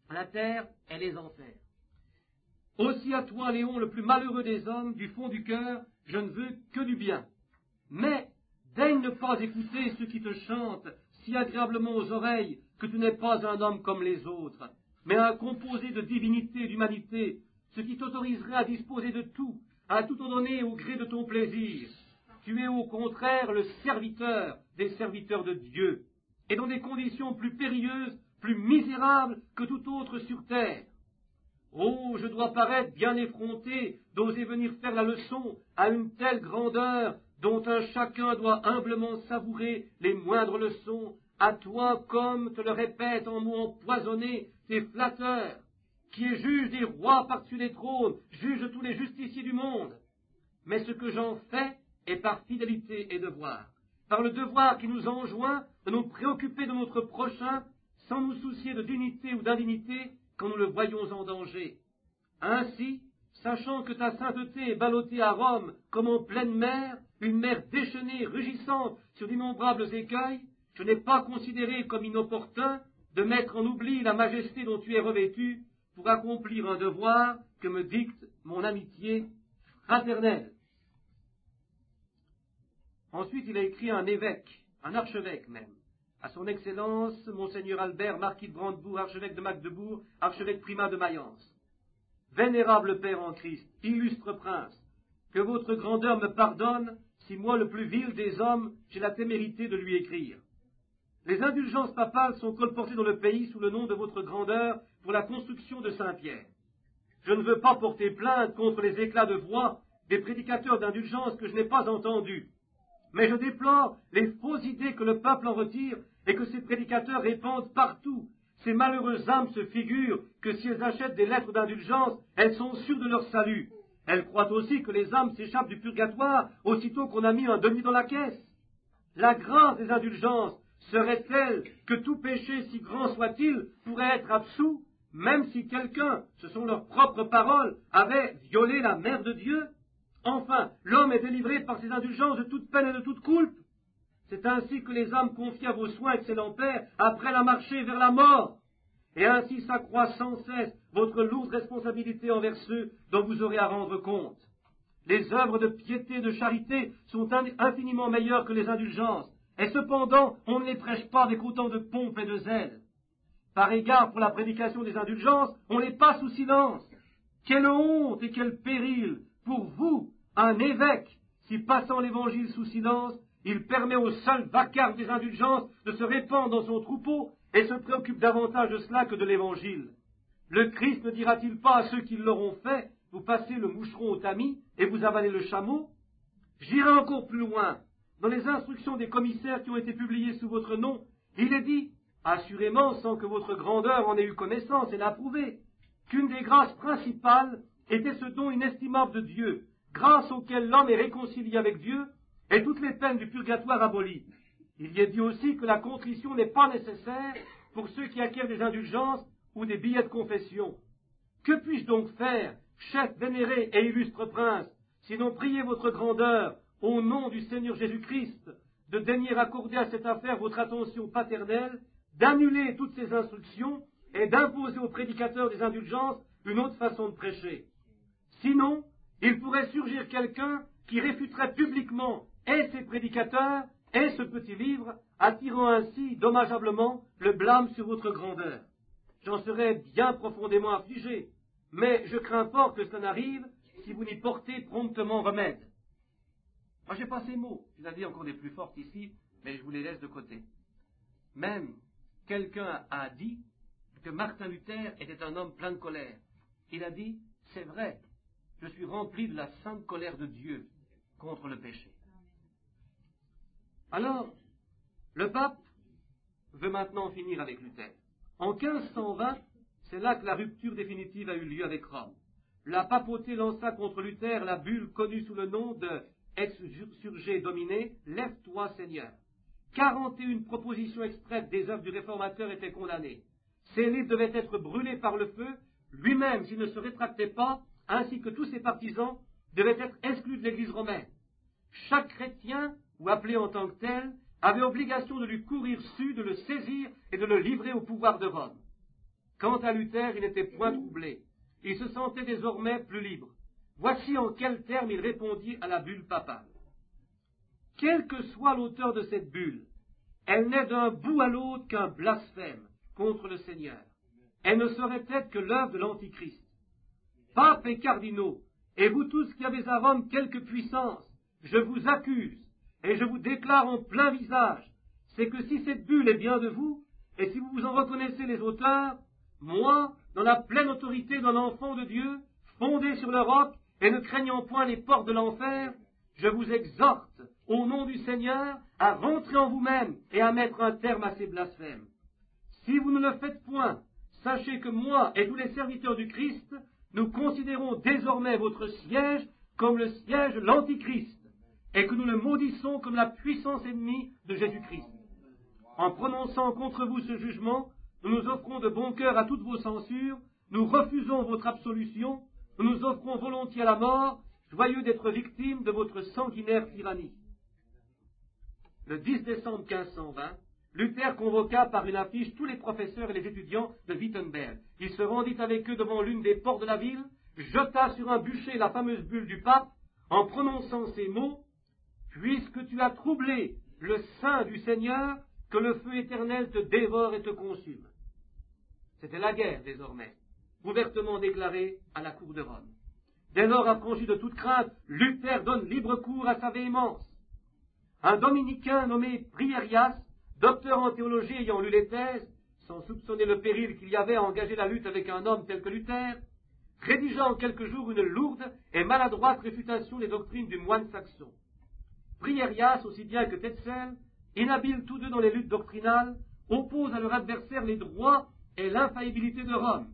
[SPEAKER 1] la terre et les enfers. Aussi à toi, Léon, le plus malheureux des hommes, du fond du cœur, je ne veux que du bien. Mais daigne ne pas écouter ceux qui te chantent si agréablement aux oreilles que tu n'es pas un homme comme les autres, mais un composé de divinité et d'humanité, ce qui t'autoriserait à disposer de tout, à tout ordonner au gré de ton plaisir. Tu es au contraire le serviteur des serviteurs de Dieu, et dans des conditions plus périlleuses, plus misérables que tout autre sur terre. Oh, je dois paraître bien effronté d'oser venir faire la leçon à une telle grandeur dont un chacun doit humblement savourer les moindres leçons, à toi comme, te le répète en mots empoisonnés, tes flatteurs, qui est juge des rois par-dessus les trônes, juge de tous les justiciers du monde. Mais ce que j'en fais est par fidélité et devoir, par le devoir qui nous enjoint de nous préoccuper de notre prochain, sans nous soucier de dignité ou d'indignité quand nous le voyons en danger. Ainsi, sachant que ta sainteté est ballottée à Rome comme en pleine mer, une mer déchaînée, rugissante sur d'innombrables écueils, je n'ai pas considéré comme inopportun de mettre en oubli la majesté dont tu es revêtu pour accomplir un devoir que me dicte mon amitié fraternelle. Ensuite, il a écrit un évêque, un archevêque même, à son Excellence, Monseigneur Albert, marquis de Brandebourg, archevêque de Magdebourg, archevêque primat de Mayence. Vénérable Père en Christ, illustre prince, que votre grandeur me pardonne si moi, le plus vil des hommes, j'ai la témérité de lui écrire. Les indulgences papales sont colportées dans le pays sous le nom de votre grandeur pour la construction de Saint-Pierre. Je ne veux pas porter plainte contre les éclats de voix des prédicateurs d'indulgence que je n'ai pas entendus, mais je déplore les fausses idées que le peuple en retire et que ces prédicateurs répandent partout. Ces malheureuses âmes se figurent que si elles achètent des lettres d'indulgence, elles sont sûres de leur salut.
[SPEAKER 2] Elle croit aussi que les âmes s'échappent du purgatoire aussitôt qu'on a mis un denier dans la caisse. La grâce des indulgences serait telle que tout péché, si grand soit-il, pourrait être absous, même si quelqu'un, ce sont leurs propres paroles, avait violé la mère de Dieu. Enfin, l'homme est délivré par ses indulgences de toute peine et de toute culpe. C'est ainsi que les âmes confiées à vos soins, excellent Père, apprennent à marcher vers la mort. Et ainsi s'accroît sans cesse votre lourde responsabilité envers ceux dont vous aurez à rendre compte. Les œuvres de piété et de charité sont infiniment meilleures que les indulgences, et cependant on ne les prêche pas avec autant de pompe et de zèle. Par égard pour la prédication des indulgences, on les passe sous silence. Quelle honte et quel péril pour vous, un évêque, si passant l'évangile sous silence, il permet au seul vacarme des indulgences de se répandre dans son troupeau et se préoccupe davantage de cela que de l'évangile. Le Christ ne dira-t-il pas à ceux qui l'auront fait, vous passez le moucheron au tamis et vous avalez le chameau? J'irai encore plus loin. Dans les instructions des commissaires qui ont été publiées sous votre nom, il est dit, assurément sans que votre grandeur en ait eu connaissance et l'a prouvé, qu'une des grâces principales était ce don inestimable de Dieu, grâce auquel l'homme est réconcilié avec Dieu et toutes les peines du purgatoire abolies. Il y est dit aussi que la contrition n'est pas nécessaire pour ceux qui acquièrent des indulgences ou des billets de confession. Que puis-je donc faire, chef vénéré et illustre prince, sinon prier votre grandeur, au nom du Seigneur Jésus-Christ, de daigner accorder à cette affaire votre attention paternelle, d'annuler toutes ces instructions et d'imposer aux prédicateurs des indulgences une autre façon de prêcher. Sinon, il pourrait surgir quelqu'un qui réfuterait publiquement et ces prédicateurs et ce petit livre, attirant ainsi dommageablement le blâme sur votre grandeur. J'en serais bien profondément affligé, mais je crains fort que cela n'arrive si vous n'y portez promptement remède. Moi, j'ai pas ces mots, je vous ai dit encore des plus fortes ici, mais je vous les laisse de côté. Même quelqu'un a dit que Martin Luther était un homme plein de colère. Il a dit, c'est vrai, je suis rempli de la sainte colère de Dieu contre le péché. Alors, le pape veut maintenant finir avec Luther. En 1520, c'est là que la rupture définitive a eu lieu avec Rome. La papauté lança contre Luther la bulle connue sous le nom de Ex Surge Domine, lève-toi Seigneur. 41 propositions extraites des œuvres du réformateur étaient condamnées. Ces livres devaient être brûlés par le feu, lui-même, s'il ne se rétractait pas, ainsi que tous ses partisans, devaient être exclus de l'Église romaine. Chaque chrétien, ou appelé en tant que tel, avait obligation de lui courir dessus, de le saisir et de le livrer au pouvoir de Rome. Quant à Luther, il n'était point troublé. Il se sentait désormais plus libre. Voici en quels termes il répondit à la bulle papale. Quel que soit l'auteur de cette bulle, elle n'est d'un bout à l'autre qu'un blasphème contre le Seigneur. Elle ne saurait être que l'œuvre de l'Antichrist. Papes et cardinaux, et vous tous qui avez à Rome quelque puissance, je vous accuse, et je vous déclare en plein visage, c'est que si cette bulle est bien de vous, et si vous vous en reconnaissez les auteurs, moi, dans la pleine autorité d'un enfant de Dieu, fondé sur le roc, et ne craignant point les portes de l'enfer, je vous exhorte, au nom du Seigneur, à rentrer en vous-même et à mettre un terme à ces blasphèmes. Si vous ne le faites point, sachez que moi et tous les serviteurs du Christ, nous considérons désormais votre siège comme le siège de l'Antichrist, et que nous le maudissons comme la puissance ennemie de Jésus-Christ. En prononçant contre vous ce jugement, nous nous offrons de bon cœur à toutes vos censures, nous refusons votre absolution, nous nous offrons volontiers à la mort, joyeux d'être victimes de votre sanguinaire tyrannie. Le 10 décembre 1520, Luther convoqua par une affiche tous les professeurs et les étudiants de Wittenberg. Il se rendit avec eux devant l'une des portes de la ville, jeta sur un bûcher la fameuse bulle du pape, en prononçant ces mots, « Puisque tu as troublé le sein du Seigneur, que le feu éternel te dévore et te consume. » C'était la guerre désormais, ouvertement déclarée à la cour de Rome. Dès lors, affranchi de toute crainte, Luther donne libre cours à sa véhémence. Un dominicain nommé Prierias, docteur en théologie ayant lu les thèses, sans soupçonner le péril qu'il y avait à engager la lutte avec un homme tel que Luther, rédigea en quelques jours une lourde et maladroite réfutation des doctrines du moine saxon. Prierias, aussi bien que Tetzel, inhabiles tous deux dans les luttes doctrinales, opposent à leur adversaire les droits et l'infaillibilité de Rome.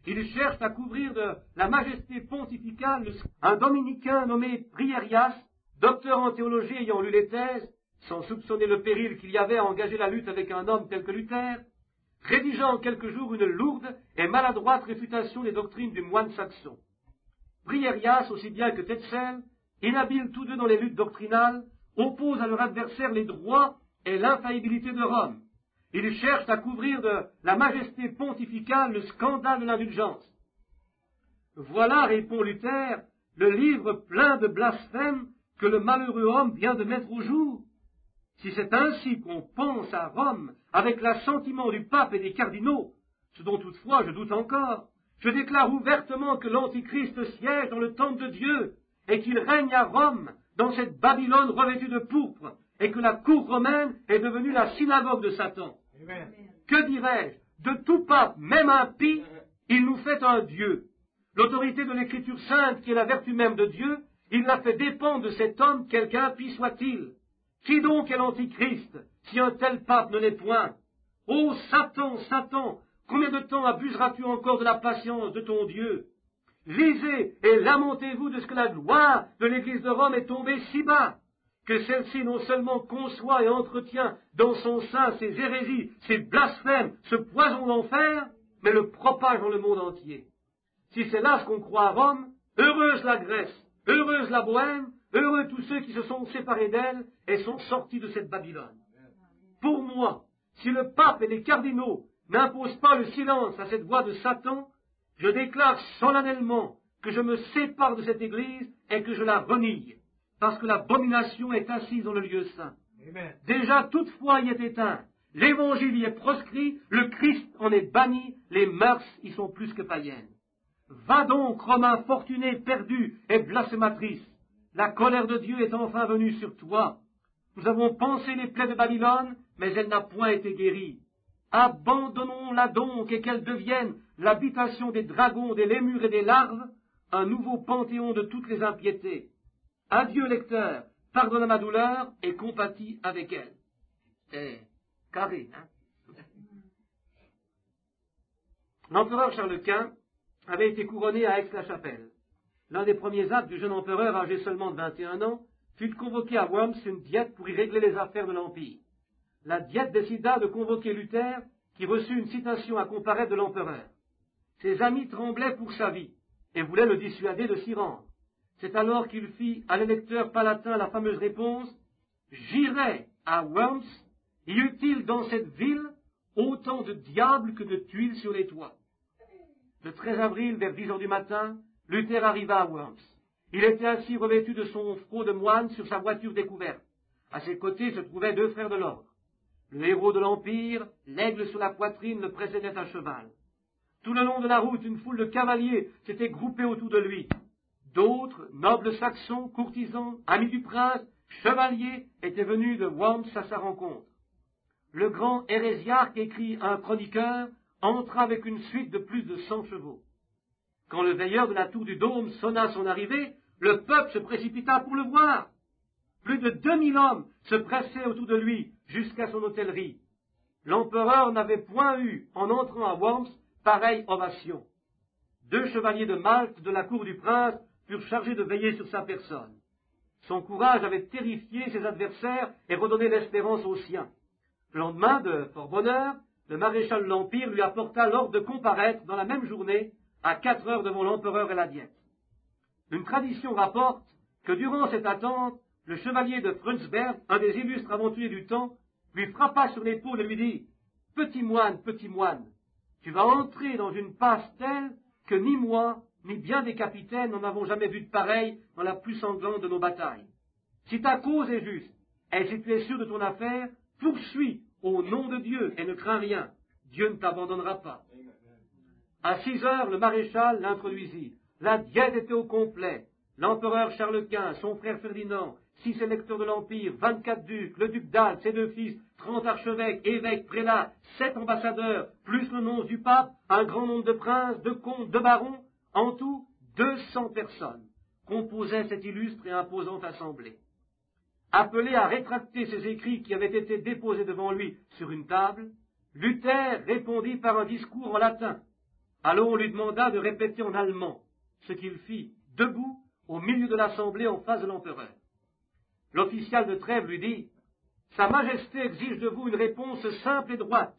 [SPEAKER 2] Il cherche à couvrir de la majesté pontificale un dominicain nommé Prierias, docteur en théologie ayant lu les thèses, sans soupçonner le péril qu'il y avait à engager la lutte avec un homme tel que Luther, rédigeant en quelques jours une lourde et maladroite réfutation des doctrines du moine saxon. Prierias, aussi bien que Tetzel, inhabiles tous deux dans les luttes doctrinales, opposent à leur adversaire les droits et l'infaillibilité de Rome. Ils cherchent à couvrir de la majesté pontificale le scandale de l'indulgence. Voilà, répond Luther, le livre plein de blasphèmes que le malheureux homme vient de mettre au jour. Si c'est ainsi qu'on pense à Rome, avec l'assentiment du pape et des cardinaux, ce dont toutefois je doute encore, je déclare ouvertement que l'Antichrist siège dans le temple de Dieu, et qu'il règne à Rome, dans cette Babylone revêtue de pourpre, et que la cour romaine est devenue la synagogue de Satan. Amen. Que dirais-je? De tout pape, même impie, il nous fait un Dieu. L'autorité de l'Écriture sainte, qui est la vertu même de Dieu, il la fait dépendre de cet homme, quelque impie soit-il. Qui donc est l'Antichrist, si un tel pape ne l'est point? Ô Satan, Satan, combien de temps abuseras-tu encore de la patience de ton Dieu? Lisez et lamentez-vous de ce que la gloire de l'Église de Rome est tombée si bas, que celle-ci non seulement conçoit et entretient dans son sein ces hérésies, ces blasphèmes, ce poison d'enfer, mais le propage dans le monde entier. Si c'est là ce qu'on croit à Rome, heureuse la Grèce, heureuse la Bohême, heureux tous ceux qui se sont séparés d'elle et sont sortis de cette Babylone. Pour moi, si le pape et les cardinaux n'imposent pas le silence à cette voix de Satan, je déclare solennellement que je me sépare de cette Église et que je la renie, parce que l'abomination est assise dans le lieu saint. Amen. Déjà toute foi y est éteinte, l'Évangile y est proscrit, le Christ en est banni, les mœurs y sont plus que païennes. Va donc, Romain fortuné, perdu et blasphématrice, la colère de Dieu est enfin venue sur toi. Nous avons pansé les plaies de Babylone, mais elle n'a point été guérie. Abandonnons-la donc et qu'elle devienne l'habitation des dragons, des lémures et des larves, un nouveau panthéon de toutes les impiétés. Adieu, lecteur, pardonne ma douleur et compatis avec elle. C'est carré, hein? L'empereur Charles Quint avait été couronné à Aix-la-Chapelle. L'un des premiers actes du jeune empereur, âgé seulement de 21 ans, fut de convoquer à Worms une diète pour y régler les affaires de l'Empire. La diète décida de convoquer Luther, qui reçut une citation à comparaître de l'empereur. Ses amis tremblaient pour sa vie et voulaient le dissuader de s'y rendre. C'est alors qu'il fit à l'électeur palatin la fameuse réponse « J'irai à Worms, y eut-il dans cette ville autant de diables que de tuiles sur les toits ?» Le 13 avril, vers 10 heures du matin, Luther arriva à Worms. Il était ainsi revêtu de son front de moine sur sa voiture découverte. À ses côtés se trouvaient 2 frères de l'ordre. Le héros de l'Empire, l'aigle sur la poitrine, le précédait à cheval. Tout le long de la route, une foule de cavaliers s'était groupée autour de lui. D'autres, nobles saxons, courtisans, amis du prince, chevaliers, étaient venus de Worms à sa rencontre. Le grand hérésiarque, écrit un chroniqueur, entra avec une suite de plus de 100 chevaux. Quand le veilleur de la tour du dôme sonna son arrivée, le peuple se précipita pour le voir. Plus de 2000 hommes se pressaient autour de lui jusqu'à son hôtellerie. L'empereur n'avait point eu, en entrant à Worms, pareille ovation. 2 chevaliers de Malte de la cour du prince furent chargés de veiller sur sa personne. Son courage avait terrifié ses adversaires et redonné l'espérance aux siens. Le lendemain, de fort bonheur, le maréchal de l'Empire lui apporta l'ordre de comparaître dans la même journée à 4 heures devant l'empereur et la diète. Une tradition rapporte que durant cette attente, le chevalier de Frundsberg, un des illustres aventuriers du temps, lui frappa sur l'épaule et lui dit « Petit moine, tu vas entrer dans une passe telle que ni moi, ni bien des capitaines n'en avons jamais vu de pareil dans la plus sanglante de nos batailles. Si ta cause est juste, et si tu es sûr de ton affaire, poursuis au nom de Dieu et ne crains rien. Dieu ne t'abandonnera pas. » À 6 heures, le maréchal l'introduisit. La diète était au complet. L'empereur Charles Quint, son frère Ferdinand, 6 électeurs de l'Empire, 24 ducs, le duc d'Albe, ses 2 fils, 30 archevêques, évêques, prélats, 7 ambassadeurs, plus le nonce du pape, un grand nombre de princes, de comtes, de barons, en tout 200 personnes composaient cette illustre et imposante assemblée. Appelé à rétracter ses écrits qui avaient été déposés devant lui sur une table, Luther répondit par un discours en latin. Alors on lui demanda de répéter en allemand, ce qu'il fit, debout, au milieu de l'assemblée en face de l'empereur. L'official de trêve lui dit, « Sa Majesté exige de vous une réponse simple et droite.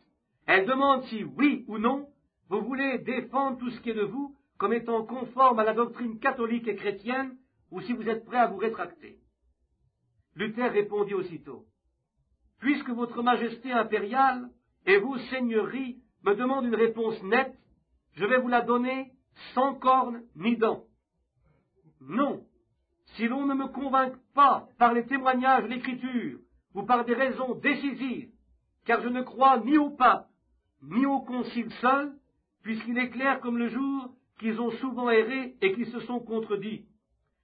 [SPEAKER 2] Elle demande si, oui ou non, vous voulez défendre tout ce qui est de vous comme étant conforme à la doctrine catholique et chrétienne, ou si vous êtes prêt à vous rétracter. » Luther répondit aussitôt, « Puisque votre Majesté impériale et vos seigneuries me demandent une réponse nette, je vais vous la donner sans cornes ni dents. Non, si l'on ne me convainc pas par les témoignages de l'Écriture ou par des raisons décisives, car je ne crois ni au pape, ni au concile seul, puisqu'il est clair comme le jour qu'ils ont souvent erré et qu'ils se sont contredits.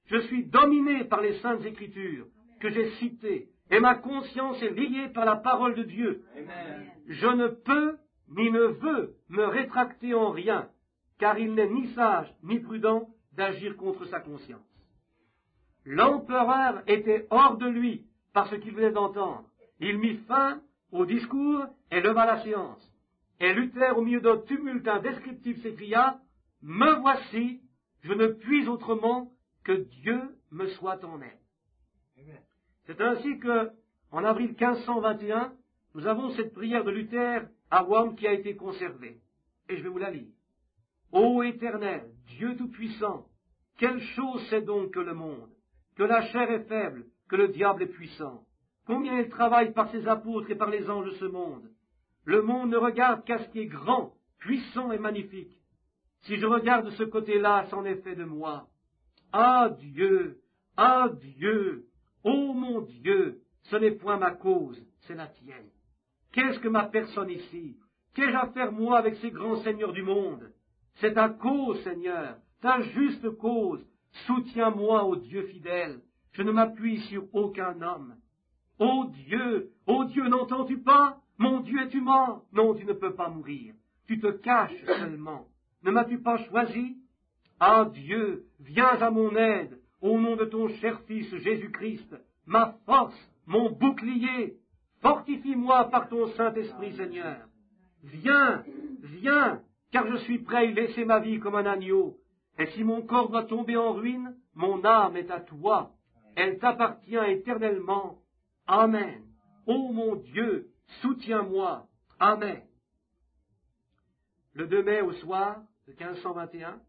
[SPEAKER 2] Je suis dominé par les saintes Écritures que j'ai citées, et ma conscience est liée par la parole de Dieu. Amen. Je ne peux ni ne veux me rétracter en rien, car il n'est ni sage ni prudent d'agir contre sa conscience. » L'empereur était hors de lui par ce qu'il venait d'entendre. Il mit fin au discours et leva la séance. Et Luther, au milieu d'un tumulte indescriptible, s'écria, « Me voici, je ne puis autrement que Dieu me soit en aide. » C'est ainsi que, en avril 1521, nous avons cette prière de Luther à Rome qui a été conservée. Et je vais vous la lire. « Ô Éternel, Dieu Tout-Puissant, quelle chose c'est donc que le monde, que la chair est faible, que le diable est puissant. Combien il travaille par ses apôtres et par les anges de ce monde. Le monde ne regarde qu'à ce qui est grand, puissant et magnifique. Si je regarde de ce côté-là, c'en est fait de moi. Ah Dieu, ô mon Dieu, ce n'est point ma cause, c'est la tienne. Qu'est-ce que ma personne ici? Qu'ai-je à faire moi avec ces grands seigneurs du monde? C'est ta cause, Seigneur, ta juste cause. Soutiens-moi, ô Dieu fidèle. Je ne m'appuie sur aucun homme. Ô Dieu, n'entends-tu pas? Mon Dieu, es-tu mort? Non, tu ne peux pas mourir. Tu te caches seulement. Ne m'as-tu pas choisi? Ah Dieu, viens à mon aide, au nom de ton cher Fils Jésus-Christ, ma force, mon bouclier. Fortifie-moi par ton Saint-Esprit, Seigneur. Viens, car je suis prêt à y laisser ma vie comme un agneau. Et si mon corps doit tomber en ruine, mon âme est à toi. Elle t'appartient éternellement. Amen. Ô mon Dieu, soutiens-moi. Amen. Le 2 mai au soir de 1521,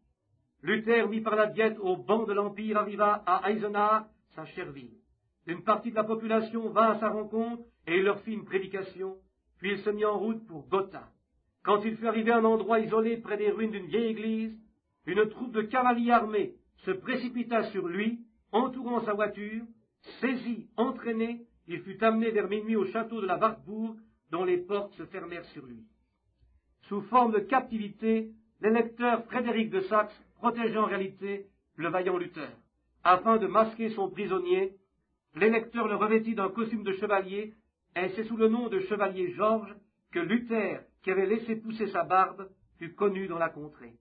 [SPEAKER 2] Luther, mis par la diète au banc de l'Empire, arriva à Eisenach, sa chère ville. Une partie de la population vint à sa rencontre et il leur fit une prédication, puis il se mit en route pour Gotha. Quand il fut arrivé à un endroit isolé près des ruines d'une vieille église, une troupe de cavaliers armés se précipita sur lui, entourant sa voiture. Saisi, entraîné, il fut amené vers minuit au château de la Wartburg, dont les portes se fermèrent sur lui. Sous forme de captivité, l'électeur Frédéric de Saxe protégeait en réalité le vaillant Luther. Afin de masquer son prisonnier, l'électeur le revêtit d'un costume de chevalier, et c'est sous le nom de chevalier Georges que Luther, qui avait laissé pousser sa barbe, fut connu dans la contrée.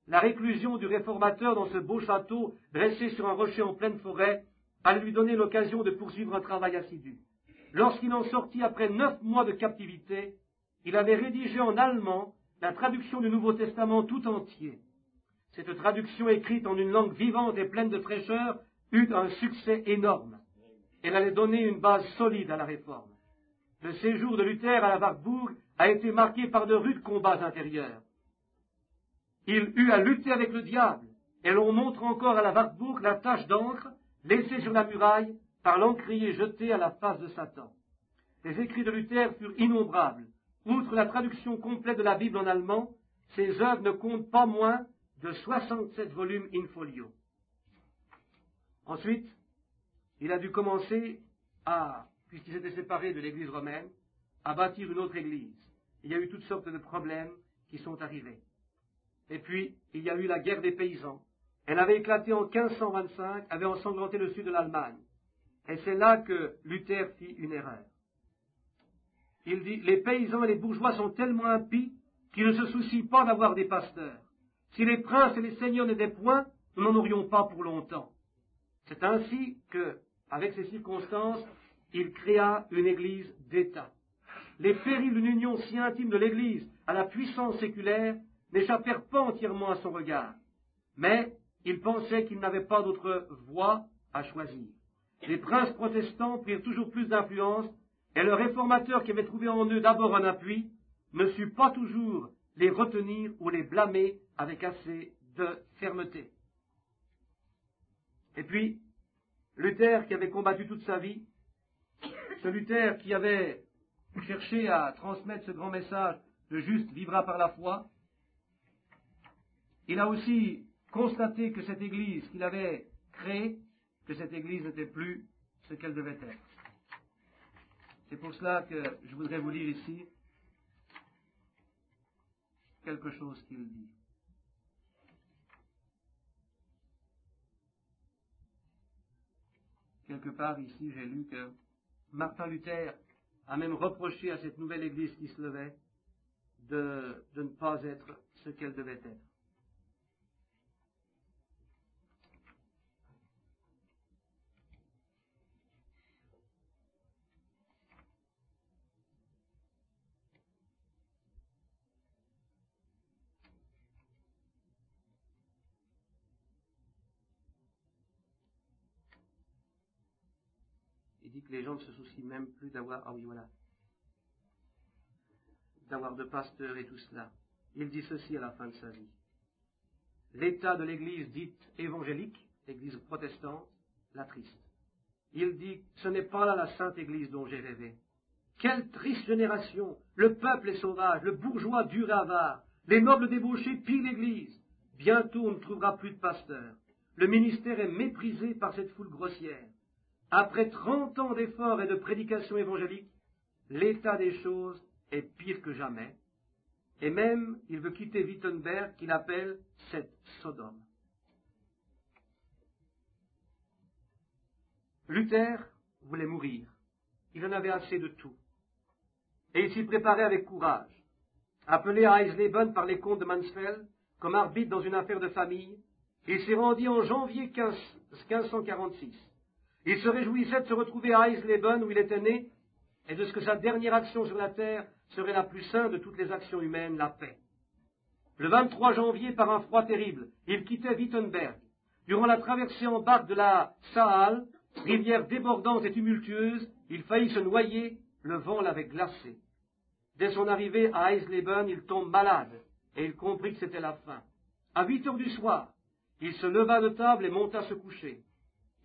[SPEAKER 2] La réclusion du réformateur dans ce beau château, dressé sur un rocher en pleine forêt, allait lui donner l'occasion de poursuivre un travail assidu. Lorsqu'il en sortit après 9 mois de captivité, il avait rédigé en allemand la traduction du Nouveau Testament tout entier. Cette traduction écrite en une langue vivante et pleine de fraîcheur eut un succès énorme. Elle allait donner une base solide à la réforme. Le séjour de Luther à la Wartburg a été marqué par de rudes combats intérieurs. Il eut à lutter avec le diable, et l'on montre encore à la Wartburg la tache d'encre laissée sur la muraille par l'encrier jeté à la face de Satan. Les écrits de Luther furent innombrables. Outre la traduction complète de la Bible en allemand, ses œuvres ne comptent pas moins de 67 volumes in folio. Ensuite, il a dû commencer puisqu'il s'était séparé de l'église romaine, à bâtir une autre église. Il y a eu toutes sortes de problèmes qui sont arrivés. Et puis, il y a eu la guerre des paysans. Elle avait éclaté en 1525, avait ensanglanté le sud de l'Allemagne. Et c'est là que Luther fit une erreur. Il dit, les paysans et les bourgeois sont tellement impies qu'ils ne se soucient pas d'avoir des pasteurs. Si les princes et les seigneurs n'étaient point, nous n'en aurions pas pour longtemps. C'est ainsi que, avec ces circonstances, il créa une église d'État. Les périls d'une union si intime de l'église à la puissance séculaire n'échappèrent pas entièrement à son regard, mais il pensait qu'il n'avait pas d'autre voie à choisir. Les princes protestants prirent toujours plus d'influence, et le réformateur qui avait trouvé en eux d'abord un appui ne sut pas toujours les retenir ou les blâmer avec assez de fermeté. Et puis, Luther, qui avait combattu toute sa vie, ce Luther qui avait cherché à transmettre ce grand message, le juste vivra par la foi, il a aussi constaté que cette Église qu'il avait créée, que cette Église n'était plus ce qu'elle devait être. C'est pour cela que je voudrais vous lire ici quelque chose qu'il dit. Quelque part ici, j'ai lu que Martin Luther a même reproché à cette nouvelle Église qui se levait de ne pas être ce qu'elle devait être. Il dit que les gens ne se soucient même plus d'avoir de pasteurs et tout cela. Il dit ceci à la fin de sa vie. L'état de l'Église dite évangélique, l'Église protestante, l'attriste. Il dit, ce n'est pas là la sainte Église dont j'ai rêvé. Quelle triste génération! Le peuple est sauvage, le bourgeois dur et avare, les nobles débauchés pillent l'Église. Bientôt on ne trouvera plus de pasteurs. Le ministère est méprisé par cette foule grossière. Après 30 ans d'efforts et de prédication évangélique, l'état des choses est pire que jamais. Et même, il veut quitter Wittenberg, qu'il appelle cette Sodome. Luther voulait mourir. Il en avait assez de tout. Et il s'y préparait avec courage. Appelé à Eisleben par les comtes de Mansfeld, comme arbitre dans une affaire de famille, il s'y rendit en janvier 1546. Il se réjouissait de se retrouver à Eisleben, où il était né, et de ce que sa dernière action sur la terre serait la plus sainte de toutes les actions humaines, la paix. Le 23 janvier, par un froid terrible, il quittait Wittenberg. Durant la traversée en barque de la Saale, rivière débordante et tumultueuse, il faillit se noyer, le vent l'avait glacé. Dès son arrivée à Eisleben, il tombe malade, et il comprit que c'était la fin. À 8 heures du soir, il se leva de table et monta se coucher.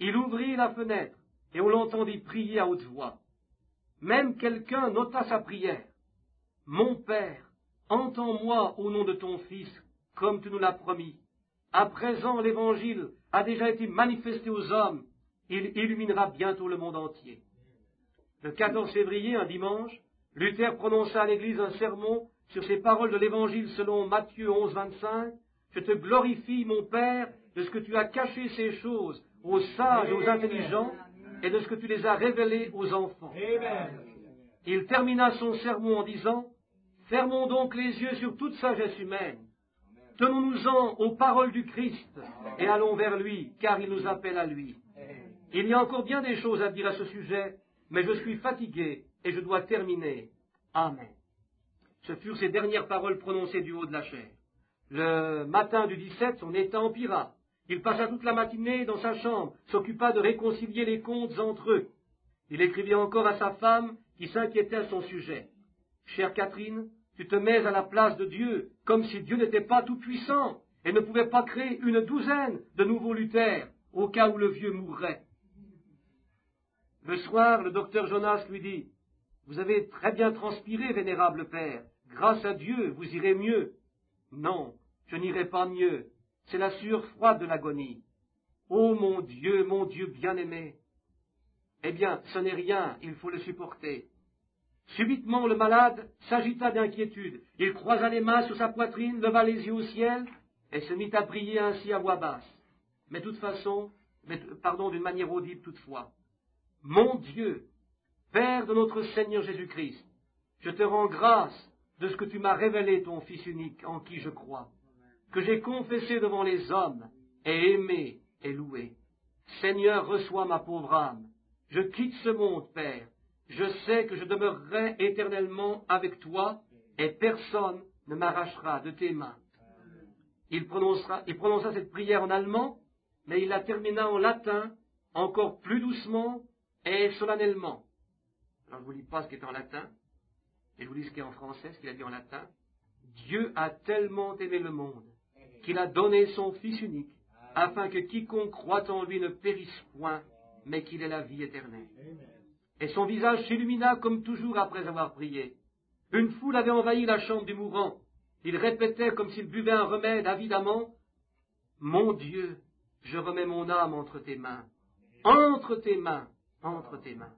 [SPEAKER 2] Il ouvrit la fenêtre, et on l'entendit prier à haute voix. Même quelqu'un nota sa prière. « Mon Père, entends-moi au nom de ton Fils, comme tu nous l'as promis. À présent, l'Évangile a déjà été manifesté aux hommes. Il illuminera bientôt le monde entier. » Le 14 février, un dimanche, Luther prononça à l'Église un sermon sur ces paroles de l'Évangile selon Matthieu 11, 25. « Je te glorifie, mon Père, de ce que tu as caché ces choses aux sages et aux intelligents, et de ce que tu les as révélées aux enfants. » Il termina son sermon en disant, « Fermons donc les yeux sur toute sagesse humaine. Tenons-nous-en aux paroles du Christ, et allons vers lui, car il nous appelle à lui. » Il y a encore bien des choses à dire à ce sujet, mais je suis fatigué, et je dois terminer. Amen. Ce furent ces dernières paroles prononcées du haut de la chair. Le matin du 17, son état empira. Il passa toute la matinée dans sa chambre, s'occupa de réconcilier les comptes entre eux. Il écrivit encore à sa femme, qui s'inquiétait à son sujet. « Chère Catherine, tu te mets à la place de Dieu, comme si Dieu n'était pas tout-puissant, et ne pouvait pas créer une douzaine de nouveaux Luther, au cas où le vieux mourrait. » Le soir, le docteur Jonas lui dit, « Vous avez très bien transpiré, vénérable père. Grâce à Dieu, vous irez mieux. » « Non, je n'irai pas mieux. C'est la sueur froide de l'agonie. Ô mon Dieu bien-aimé. Eh bien, ce n'est rien, il faut le supporter. » Subitement, le malade s'agita d'inquiétude. Il croisa les mains sur sa poitrine, leva les yeux au ciel, et se mit à prier ainsi à voix basse. Mais d'une manière audible toutefois. « Mon Dieu, Père de notre Seigneur Jésus-Christ, je te rends grâce de ce que tu m'as révélé, ton Fils unique, en qui je crois, que j'ai confessé devant les hommes, et aimé et loué. Seigneur, reçois ma pauvre âme. Je quitte ce monde, Père. Je sais que je demeurerai éternellement avec toi, et personne ne m'arrachera de tes mains. Il prononça cette prière en allemand, mais il la termina en latin, encore plus doucement et solennellement. Alors je ne vous lis pas ce qui est en latin, et je vous lis ce qui est en français, ce qu'il a dit en latin. Dieu a tellement aimé le monde qu'il a donné son Fils unique, afin que quiconque croit en lui ne périsse point, mais qu'il ait la vie éternelle. Et son visage s'illumina comme toujours après avoir prié. Une foule avait envahi la chambre du mourant. Il répétait comme s'il buvait un remède avidement, « Mon Dieu, je remets mon âme entre tes mains, entre tes mains, entre tes mains.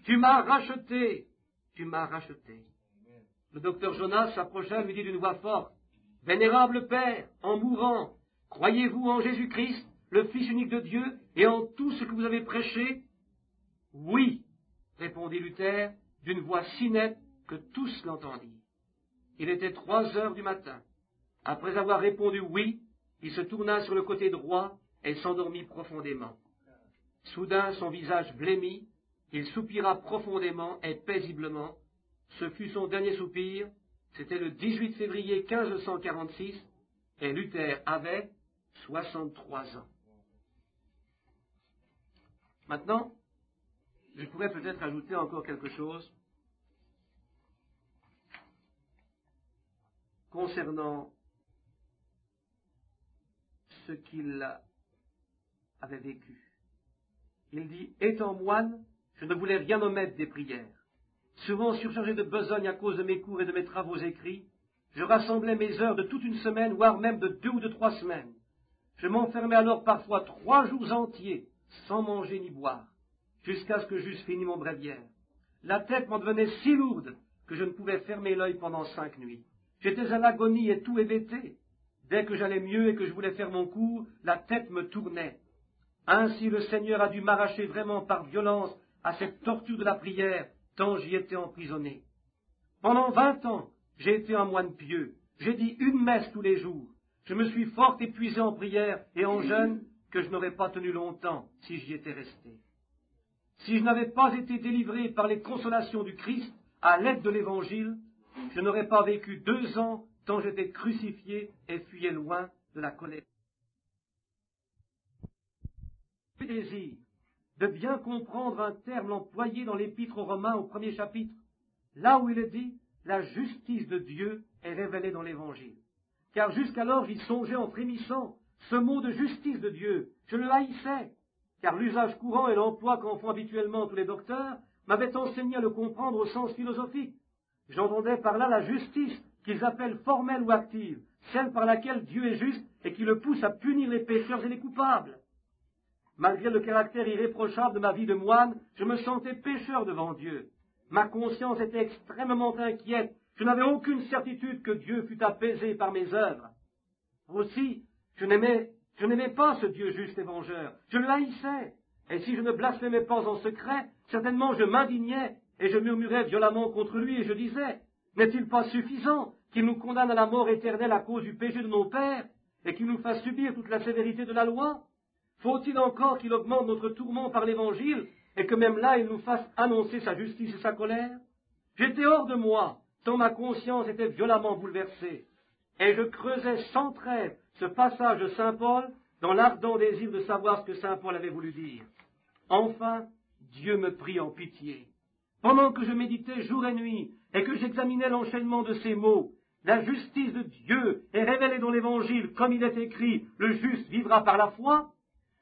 [SPEAKER 2] Tu m'as racheté, tu m'as racheté. » Le docteur Jonas s'approcha et lui dit d'une voix forte, « Vénérable Père, en mourant, croyez-vous en Jésus-Christ, le Fils unique de Dieu, et en tout ce que vous avez prêché ?»« Oui, répondit Luther, d'une voix si nette que tous l'entendirent. Il était 3 heures du matin. Après avoir répondu oui, il se tourna sur le côté droit et s'endormit profondément. Soudain, son visage blêmit, il soupira profondément et paisiblement. Ce fut son dernier soupir, c'était le 18 février 1546, et Luther avait 63 ans. Maintenant, je pourrais peut-être ajouter encore quelque chose concernant ce qu'il avait vécu. Il dit, étant moine, je ne voulais rien omettre des prières. Souvent surchargé de besogne à cause de mes cours et de mes travaux écrits, je rassemblais mes heures de toute une semaine, voire même de 2 ou de 3 semaines. Je m'enfermais alors parfois 3 jours entiers, sans manger ni boire, jusqu'à ce que j'eusse fini mon bréviaire. La tête m'en devenait si lourde que je ne pouvais fermer l'œil pendant 5 nuits. J'étais à l'agonie et tout hébété. Dès que j'allais mieux et que je voulais faire mon cours, la tête me tournait. Ainsi le Seigneur a dû m'arracher vraiment par violence à cette torture de la prière, tant j'y étais emprisonné. Pendant 20 ans, j'ai été un moine pieux. J'ai dit une messe tous les jours. Je me suis fort épuisé en prière et en jeûne que je n'aurais pas tenu longtemps si j'y étais resté. Si je n'avais pas été délivré par les consolations du Christ à l'aide de l'Évangile, je n'aurais pas vécu 2 ans tant j'étais crucifié et fuyais loin de la colère. Je désire de bien comprendre un terme employé dans l'Épître aux Romains au 1er chapitre, là où il est dit « La justice de Dieu est révélée dans l'Évangile ». Car jusqu'alors j'y songeais en frémissant, ce mot de justice de Dieu, je le haïssais, car l'usage courant et l'emploi qu'en font habituellement tous les docteurs m'avaient enseigné à le comprendre au sens philosophique. J'entendais par là la justice qu'ils appellent formelle ou active, celle par laquelle Dieu est juste et qui le pousse à punir les pécheurs et les coupables. Malgré le caractère irréprochable de ma vie de moine, je me sentais pécheur devant Dieu. Ma conscience était extrêmement inquiète. Je n'avais aucune certitude que Dieu fût apaisé par mes œuvres. Aussi, je n'aimais pas ce Dieu juste et vengeur. Je le haïssais. Et si je ne blasphémais pas en secret, certainement je m'indignais et je murmurais violemment contre lui et je disais, n'est-il pas suffisant qu'il nous condamne à la mort éternelle à cause du péché de nos pères et qu'il nous fasse subir toute la sévérité de la loi? Faut-il encore qu'il augmente notre tourment par l'Évangile et que même là il nous fasse annoncer sa justice et sa colère? J'étais hors de moi, tant ma conscience était violemment bouleversée. Et je creusais sans trêve ce passage de saint Paul dans l'ardent désir de savoir ce que saint Paul avait voulu dire. Enfin, Dieu me prit en pitié. Pendant que je méditais jour et nuit et que j'examinais l'enchaînement de ces mots, la justice de Dieu est révélée dans l'Évangile comme il est écrit, le juste vivra par la foi,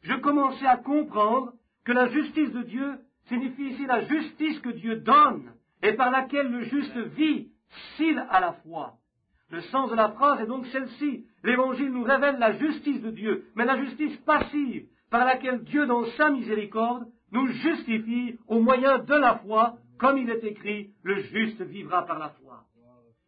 [SPEAKER 2] je commençais à comprendre que la justice de Dieu signifie ici la justice que Dieu donne et par laquelle le juste vit s'il a la foi. Le sens de la phrase est donc celle-ci. L'Évangile nous révèle la justice de Dieu, mais la justice passive par laquelle Dieu, dans sa miséricorde, nous justifie au moyen de la foi, comme il est écrit, le juste vivra par la foi.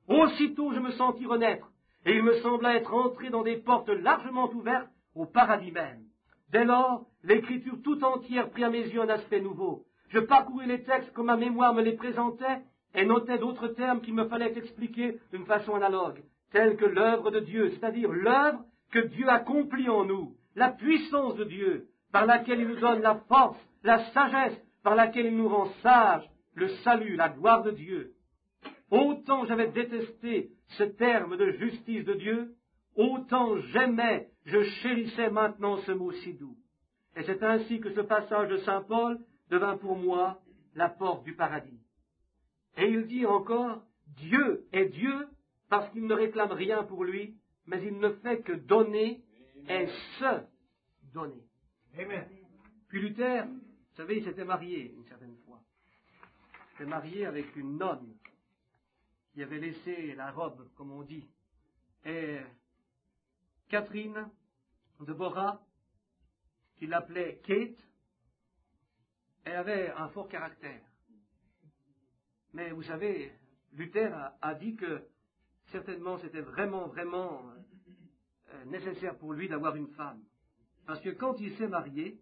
[SPEAKER 2] Aussitôt je me sentis renaître, et il me sembla être entré dans des portes largement ouvertes au paradis même. Dès lors, l'Écriture tout entière prit à mes yeux un aspect nouveau. Je parcourus les textes comme ma mémoire me les présentait et notais d'autres termes qu'il me fallait expliquer d'une façon analogue, tels que l'œuvre de Dieu, c'est-à-dire l'œuvre que Dieu accomplit en nous, la puissance de Dieu, par laquelle il nous donne la force, la sagesse, par laquelle il nous rend sages, le salut, la gloire de Dieu. Autant j'avais détesté ce terme de justice de Dieu, autant j'aimais, je chérissais maintenant ce mot si doux. Et c'est ainsi que ce passage de saint Paul devint pour moi la porte du paradis. Et il dit encore, Dieu est Dieu parce qu'il ne réclame rien pour lui, mais il ne fait que donner et se donner.
[SPEAKER 1] Amen.
[SPEAKER 2] Puis Luther, vous savez, il s'était marié une certaine fois. Il s'était marié avec une nonne qui avait laissé la robe, comme on dit. Et Catherine de Bora, qui l'appelait Kate, elle avait un fort caractère. Mais vous savez, Luther a dit que certainement c'était vraiment nécessaire pour lui d'avoir une femme. Parce que quand il s'est marié,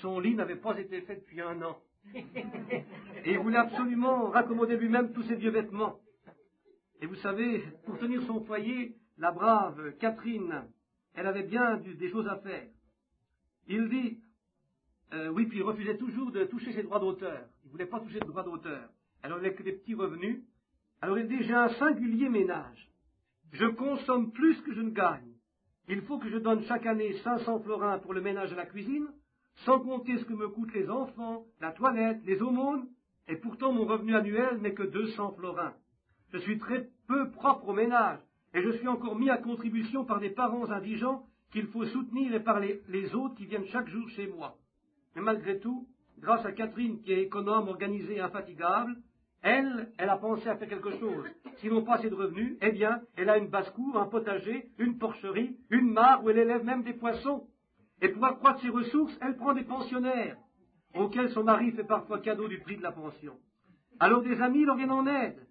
[SPEAKER 2] son lit n'avait pas été fait depuis 1 an. Et il voulait absolument raccommoder lui-même tous ses vieux vêtements. Et vous savez, pour tenir son foyer, la brave Catherine, elle avait bien des choses à faire. Il dit, oui, puis il refusait toujours de toucher ses droits d'auteur. Il ne voulait pas toucher de droits d'auteur. Alors il n'avait que des petits revenus. Alors il dit, j'ai un singulier ménage. Je consomme plus que je ne gagne. Il faut que je donne chaque année 500 florins pour le ménage et la cuisine, sans compter ce que me coûtent les enfants, la toilette, les aumônes, et pourtant mon revenu annuel n'est que 200 florins. Je suis très peu propre au ménage, et je suis encore mis à contribution par des parents indigents qu'il faut soutenir et par les autres qui viennent chaque jour chez moi. Mais malgré tout, grâce à Catherine qui est économe, organisée et infatigable, elle a pensé à faire quelque chose. S'ils n'ont pas assez de revenus, eh bien, elle a une basse-cour, un potager, une porcherie, une mare où elle élève même des poissons. Et pour accroître ses ressources, elle prend des pensionnaires, auxquels son mari fait parfois cadeau du prix de la pension. Alors des amis leur viennent en aide.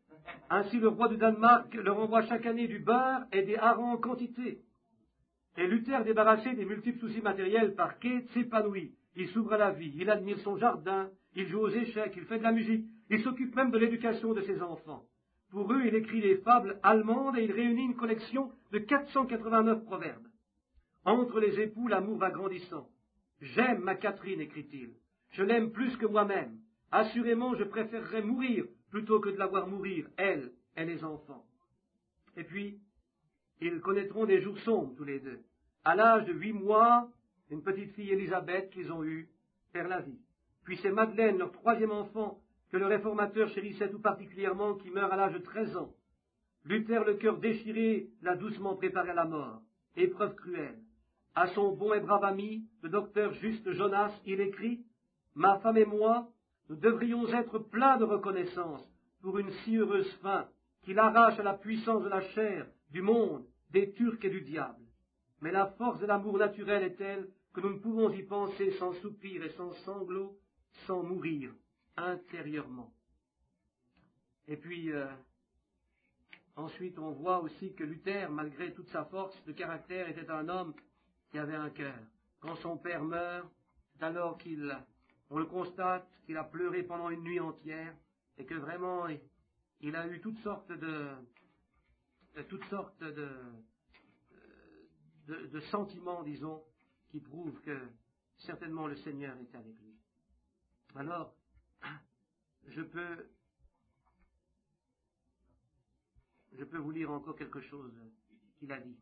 [SPEAKER 2] Ainsi, le roi du Danemark leur envoie chaque année du beurre et des harengs en quantité. Et Luther, débarrassé des multiples soucis matériels par Kate, s'épanouit. Il s'ouvre à la vie, il admire son jardin, il joue aux échecs, il fait de la musique, il s'occupe même de l'éducation de ses enfants. Pour eux, il écrit des fables allemandes et il réunit une collection de 489 proverbes. Entre les époux, l'amour va grandissant. J'aime ma Catherine, écrit-il. Je l'aime plus que moi-même. Assurément, je préférerais mourir plutôt que de la voir mourir, elle et les enfants. Et puis, ils connaîtront des jours sombres tous les deux. À l'âge de 8 mois, une petite fille Élisabeth qu'ils ont eue perd la vie. Puis c'est Madeleine, leur 3e enfant, que le réformateur chérissait tout particulièrement, qui meurt à l'âge de 13 ans. Luther, le cœur déchiré, l'a doucement préparé à la mort. Épreuve cruelle. À son bon et brave ami, le docteur Juste Jonas, il écrit « Ma femme et moi, nous devrions être pleins de reconnaissance pour une si heureuse fin qui l'arrache à la puissance de la chair, du monde, des Turcs et du diable. Mais la force de l'amour naturel est telle que nous ne pouvons y penser sans soupir et sans sanglots, sans mourir intérieurement. » Et puis, ensuite, on voit aussi que Luther, malgré toute sa force de caractère, était un homme qui avait un cœur. Quand son père meurt, c'est alors on le constate qu'il a pleuré pendant une nuit entière et que vraiment, il a eu toutes sortes de sentiments, disons, qui prouvent que certainement le Seigneur est avec lui. Alors, je peux vous lire encore quelque chose qu'il a dit.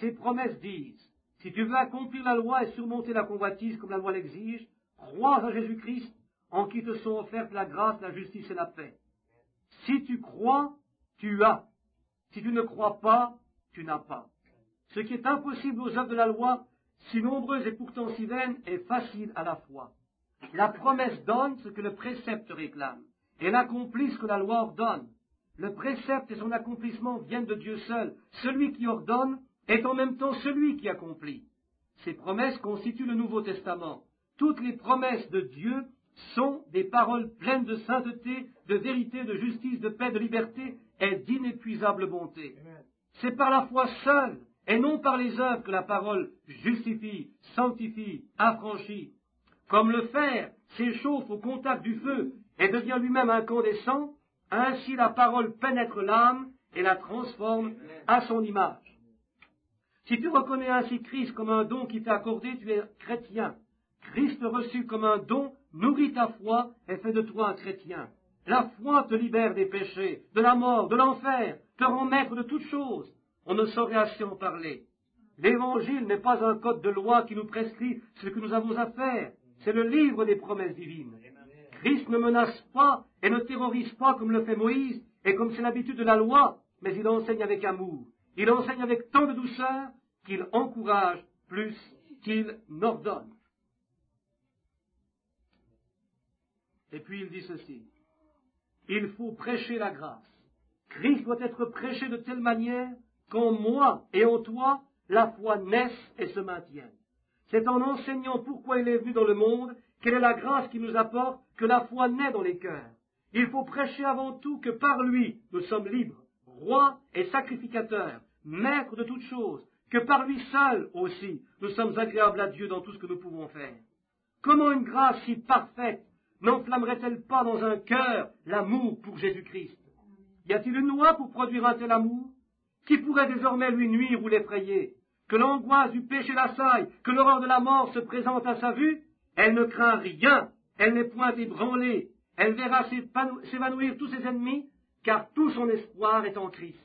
[SPEAKER 2] Ces promesses disent, si tu veux accomplir la loi et surmonter la convoitise comme la loi l'exige, crois à Jésus-Christ, en qui te sont offertes la grâce, la justice et la paix. Si tu crois, tu as. Si tu ne crois pas, tu n'as pas. Ce qui est impossible aux œuvres de la loi, si nombreuses et pourtant si vaines, est facile à la foi. La promesse donne ce que le précepte réclame. Elle accomplit ce que la loi ordonne. Le précepte et son accomplissement viennent de Dieu seul. Celui qui ordonne est en même temps celui qui accomplit. Ces promesses constituent le Nouveau Testament. Toutes les promesses de Dieu sont des paroles pleines de sainteté, de vérité, de justice, de paix, de liberté et d'inépuisable bonté. C'est par la foi seule et non par les œuvres que la parole justifie, sanctifie, affranchit. Comme le fer s'échauffe au contact du feu et devient lui-même incandescent, ainsi la parole pénètre l'âme et la transforme à son image. Si tu reconnais ainsi Christ comme un don qui t'est accordé, tu es chrétien. Christ reçu comme un don nourrit ta foi et fait de toi un chrétien. La foi te libère des péchés, de la mort, de l'enfer, te rend maître de toutes choses. on ne saurait assez en parler. L'Évangile n'est pas un code de loi qui nous prescrit ce que nous avons à faire. C'est le livre des promesses divines. Christ ne menace pas et ne terrorise pas comme le fait Moïse et comme c'est l'habitude de la loi, mais il enseigne avec amour. Il enseigne avec tant de douceur qu'il encourage plus qu'il n'ordonne. Et puis il dit ceci, il faut prêcher la grâce. Christ doit être prêché de telle manière qu'en moi et en toi, la foi naisse et se maintienne. C'est en enseignant pourquoi il est venu dans le monde, quelle est la grâce qu'il nous apporte, que la foi naît dans les cœurs. Il faut prêcher avant tout que par lui, nous sommes libres, rois et sacrificateurs, maîtres de toutes choses, que par lui seul aussi, nous sommes agréables à Dieu dans tout ce que nous pouvons faire. Comment une grâce si parfaite n'enflammerait-elle pas dans un cœur l'amour pour Jésus-Christ? Y a-t-il une loi pour produire un tel amour? Qui pourrait désormais lui nuire ou l'effrayer? Que l'angoisse du péché l'assaille, que l'horreur de la mort se présente à sa vue? Elle ne craint rien, elle n'est point ébranlée, elle verra s'évanouir tous ses ennemis, car tout son espoir est en Christ.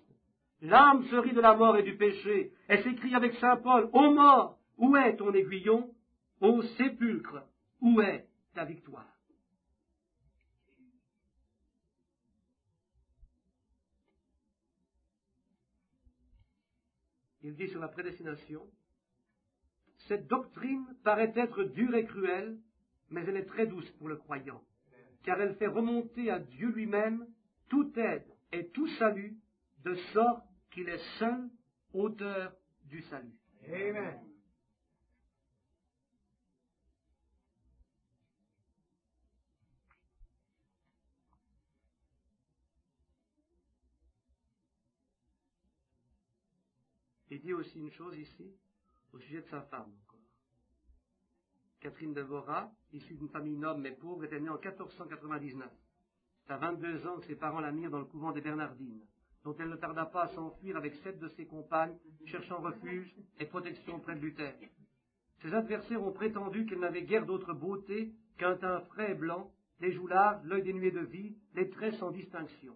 [SPEAKER 2] L'âme se rit de la mort et du péché, elle s'écrie avec saint Paul, « Ô mort, où est ton aiguillon? Ô sépulcre, où est ta victoire ?» Il dit sur la prédestination, cette doctrine paraît être dure et cruelle, mais elle est très douce pour le croyant, car elle fait remonter à Dieu lui-même toute aide et tout salut, de sorte qu'il est seul auteur du salut. Amen. Il dit aussi une chose ici, au sujet de sa femme encore. Catherine de Vorat, issue d'une famille noble mais pauvre, était née en 1499. C'est à 22 ans que ses parents la mirent dans le couvent des Bernardines, dont elle ne tarda pas à s'enfuir avec 7 de ses compagnes, cherchant refuge et protection auprès de Luther. Ses adversaires ont prétendu qu'elle n'avait guère d'autre beauté qu'un teint frais et blanc, les joues larges, l'œil dénué de vie, les traits sans distinction.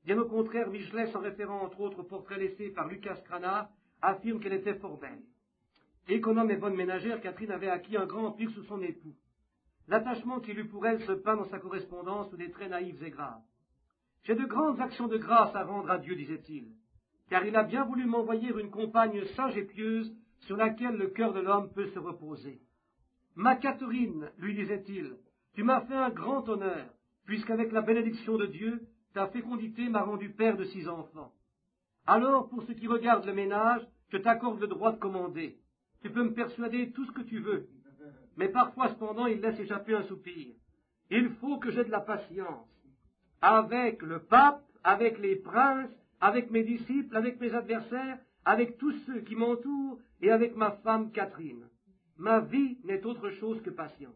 [SPEAKER 2] Bien au contraire, Michelet, en référant entre autres au portrait laissé par Lucas Cranach, affirme qu'elle était fort belle. Économe et bonne ménagère, Catherine avait acquis un grand empire sous son époux. L'attachement qu'il eut pour elle se peint dans sa correspondance sous des traits naïfs et graves. J'ai de grandes actions de grâce à rendre à Dieu, disait-il, car il a bien voulu m'envoyer une compagne sage et pieuse sur laquelle le cœur de l'homme peut se reposer. Ma Catherine, lui disait-il, tu m'as fait un grand honneur, puisqu'avec la bénédiction de Dieu, ta fécondité m'a rendu père de 6 enfants. Alors, pour ce qui regarde le ménage, je t'accorde le droit de commander. Tu peux me persuader tout ce que tu veux. Mais parfois, cependant, il laisse échapper un soupir. Il faut que j'aie de la patience. Avec le pape, avec les princes, avec mes disciples, avec mes adversaires, avec tous ceux qui m'entourent et avec ma femme Catherine. Ma vie n'est autre chose que patience.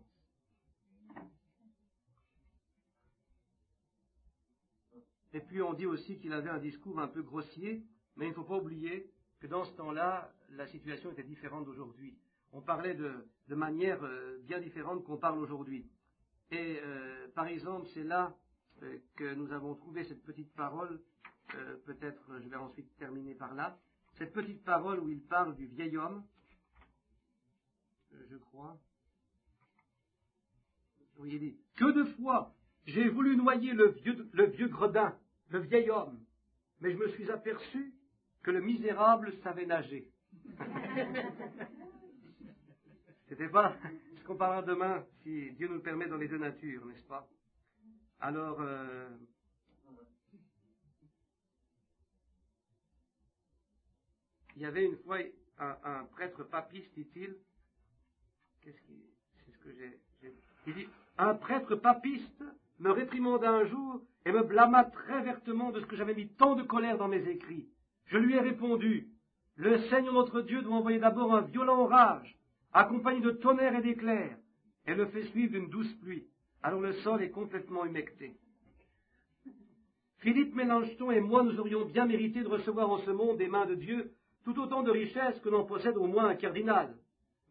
[SPEAKER 2] Et puis on dit aussi qu'il avait un discours un peu grossier, mais il ne faut pas oublier que dans ce temps-là, la situation était différente d'aujourd'hui. On parlait de manière bien différente qu'on parle aujourd'hui. Et par exemple, c'est là que nous avons trouvé cette petite parole, peut-être je vais ensuite terminer par là, cette petite parole où il parle du vieil homme, je crois. Oui, il dit, que de fois j'ai voulu noyer le vieux gredin, le vieil homme, mais je me suis aperçu que le misérable savait nager. C'était pas ce qu'on parlera demain, si Dieu nous le permet, dans les deux natures, n'est-ce pas? Alors, il y avait une fois un prêtre papiste, dit-il, c'est ce que j'ai, il dit, un prêtre papiste me réprimanda un jour et me blâma très vertement de ce que j'avais mis tant de colère dans mes écrits. Je lui ai répondu, le Seigneur notre Dieu doit envoyer d'abord un violent orage, accompagné de tonnerre et d'éclairs, et le fait suivre d'une douce pluie. Alors le sol est complètement humecté. Philippe Mélenchon et moi, nous aurions bien mérité de recevoir en ce monde des mains de Dieu tout autant de richesses que n'en possède au moins un cardinal.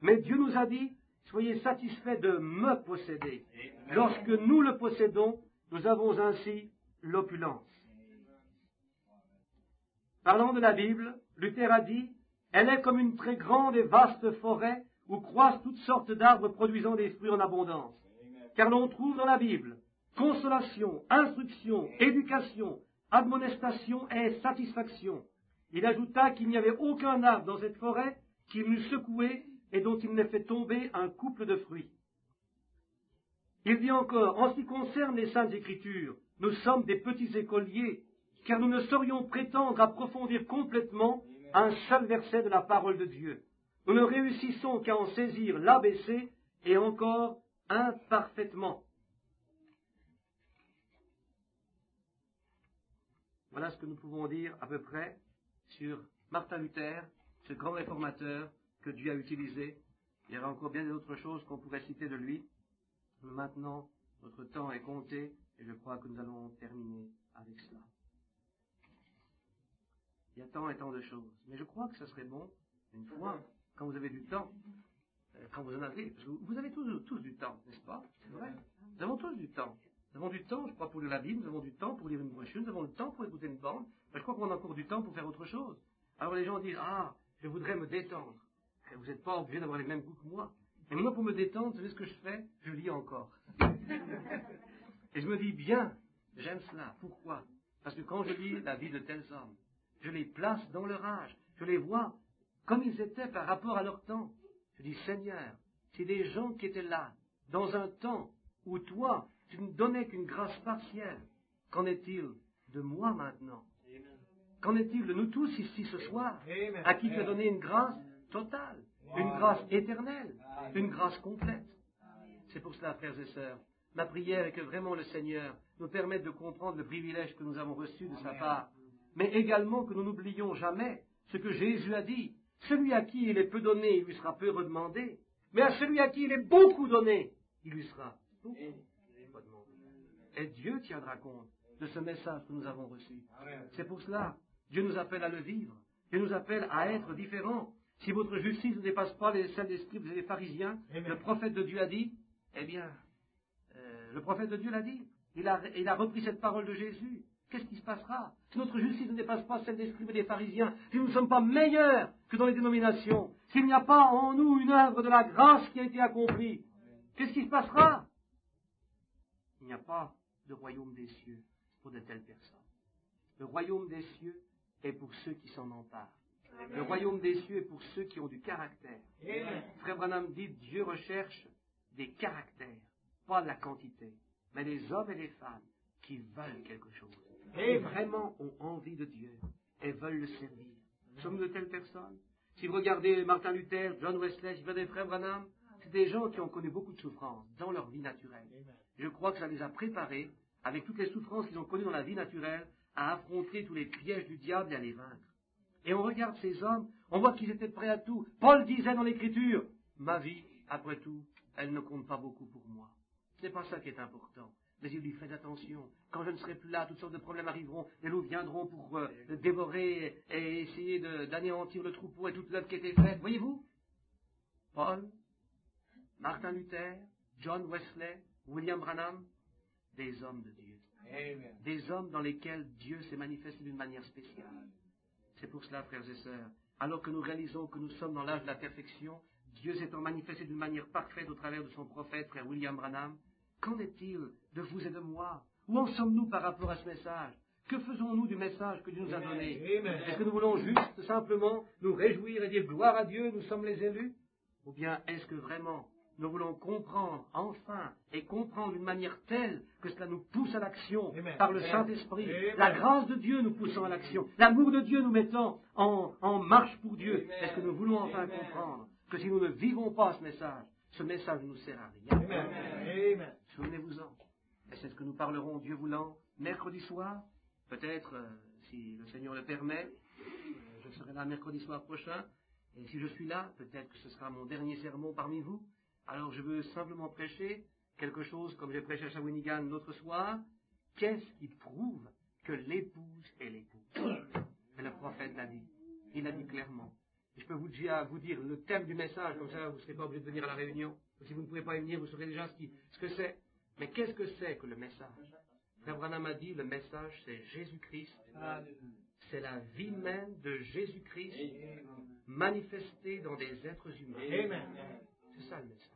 [SPEAKER 2] Mais Dieu nous a dit, soyez satisfaits de me posséder. Lorsque nous le possédons, nous avons ainsi l'opulence. Parlant de la Bible, Luther a dit, elle est comme une très grande et vaste forêt où croissent toutes sortes d'arbres produisant des fruits en abondance. Car l'on trouve dans la Bible consolation, instruction, éducation, admonestation et satisfaction. Il ajouta qu'il n'y avait aucun arbre dans cette forêt qu'il n'eût secoué et dont il n'ait fait tomber un couple de fruits. Il dit encore, en ce qui concerne les Saintes Écritures, nous sommes des petits écoliers, car nous ne saurions prétendre approfondir complètement un seul verset de la parole de Dieu. Nous ne réussissons qu'à en saisir l'ABC et encore imparfaitement. Voilà ce que nous pouvons dire à peu près sur Martin Luther, ce grand réformateur que Dieu a utilisé. Il y aurait encore bien d'autres choses qu'on pourrait citer de lui. Mais maintenant, notre temps est compté et je crois que nous allons terminer avec cela. Il y a tant et tant de choses. Mais je crois que ce serait bon, une fois, quand vous avez du temps, quand vous en avez, parce que vous avez tous du temps, n'est-ce pas? C'est vrai. Nous avons tous du temps. Nous avons du temps, je crois, pour lire la Bible, nous avons du temps pour lire une brochure, nous avons du temps pour écouter une bande, mais je crois qu'on a encore du temps pour faire autre chose. Alors les gens disent, ah, je voudrais me détendre. Et vous n'êtes pas obligé d'avoir les mêmes goûts que moi. Et moi, pour me détendre, vous savez ce que je fais? Je lis encore. Et je me dis, bien, j'aime cela. Pourquoi? Parce que quand je lis la vie de tels hommes, je les place dans leur âge, je les vois comme ils étaient par rapport à leur temps. Je dis, Seigneur, c'est des gens qui étaient là, dans un temps où toi, tu ne donnais qu'une grâce partielle. Qu'en est-il de moi maintenant? Qu'en est-il de nous tous ici ce soir, à qui tu as donné une grâce totale, une grâce éternelle, une grâce complète? C'est pour cela, frères et sœurs, ma prière est que vraiment le Seigneur nous permette de comprendre le privilège que nous avons reçu de sa part, mais également que nous n'oublions jamais ce que Jésus a dit. Celui à qui il est peu donné, il lui sera peu redemandé, mais à celui à qui il est beaucoup donné, il lui sera beaucoup redemandé. Et Dieu tiendra compte de ce message que nous avons reçu. C'est pour cela, Dieu nous appelle à le vivre. Dieu nous appelle à être différents. Si votre justice ne dépasse pas celle des scribes et des pharisiens, le prophète de Dieu a dit, eh bien, le prophète de Dieu l'a dit. Il a repris cette parole de Jésus. Qu'est-ce qui se passera? Si notre justice ne dépasse pas celle des scribes et des pharisiens, si nous ne sommes pas meilleurs que dans les dénominations, s'il n'y a pas en nous une œuvre de la grâce qui a été accomplie, qu'est-ce qui se passera? Il n'y a pas de royaume des cieux pour de telles personnes. Le royaume des cieux est pour ceux qui s'en emparent. Le royaume des cieux est pour ceux qui ont du caractère. Frère Branham dit, Dieu recherche des caractères, pas de la quantité, mais des hommes et des femmes qui veulent quelque chose, et vraiment ont envie de Dieu, et veulent le servir. Sommes-nous de telles personnes? Si vous regardez Martin Luther, John Wesley, si vous regardez Frère Branham, c'est des gens qui ont connu beaucoup de souffrances dans leur vie naturelle. Je crois que ça les a préparés, avec toutes les souffrances qu'ils ont connues dans la vie naturelle, à affronter tous les pièges du diable et à les vaincre. Et on regarde ces hommes, on voit qu'ils étaient prêts à tout. Paul disait dans l'Écriture, ma vie, après tout, elle ne compte pas beaucoup pour moi. Ce n'est pas ça qui est important. Mais il lui fait attention. Quand je ne serai plus là, toutes sortes de problèmes arriveront. Les loups viendront pour dévorer et essayer d'anéantir le troupeau et toute l'œuvre qui a été faite. Voyez-vous? Paul, Martin Luther, John Wesley, William Branham, des hommes de Dieu. Amen. Des hommes dans lesquels Dieu s'est manifesté d'une manière spéciale. C'est pour cela, frères et sœurs, alors que nous réalisons que nous sommes dans l'âge de la perfection, Dieu s'étant manifesté d'une manière parfaite au travers de son prophète, frère William Branham, qu'en est-il de vous et de moi? Où en sommes-nous par rapport à ce message? Que faisons-nous du message que Dieu nous a donné? Est-ce que nous voulons juste simplement nous réjouir et dire gloire à Dieu, nous sommes les élus? Ou bien est-ce que vraiment nous voulons comprendre enfin et comprendre d'une manière telle que cela nous pousse à l'action par le Saint-Esprit, la grâce de Dieu nous poussant à l'action, l'amour de Dieu nous mettant en marche pour Dieu? Est-ce que nous voulons enfin comprendre que si nous ne vivons pas ce message ne nous sert à rien? Souvenez-vous-en. Et c'est ce que nous parlerons, Dieu voulant, mercredi soir. Peut-être, si le Seigneur le permet, je serai là mercredi soir prochain. Et si je suis là, peut-être que ce sera mon dernier sermon parmi vous. Alors je veux simplement prêcher quelque chose comme j'ai prêché à Shawinigan l'autre soir. Qu'est-ce qui prouve que l'épouse est l'épouse? Et le prophète l'a dit. Il l'a dit clairement. Et je peux vous dire le thème du message, comme ça vous ne serez pas obligé de venir à la réunion. Si vous ne pouvez pas y venir, vous saurez déjà ce que c'est. Mais qu'est-ce que c'est que le message? Frère Branham a dit, le message c'est Jésus-Christ,
[SPEAKER 3] c'est la vie même de Jésus-Christ manifestée dans des êtres humains. C'est ça le message.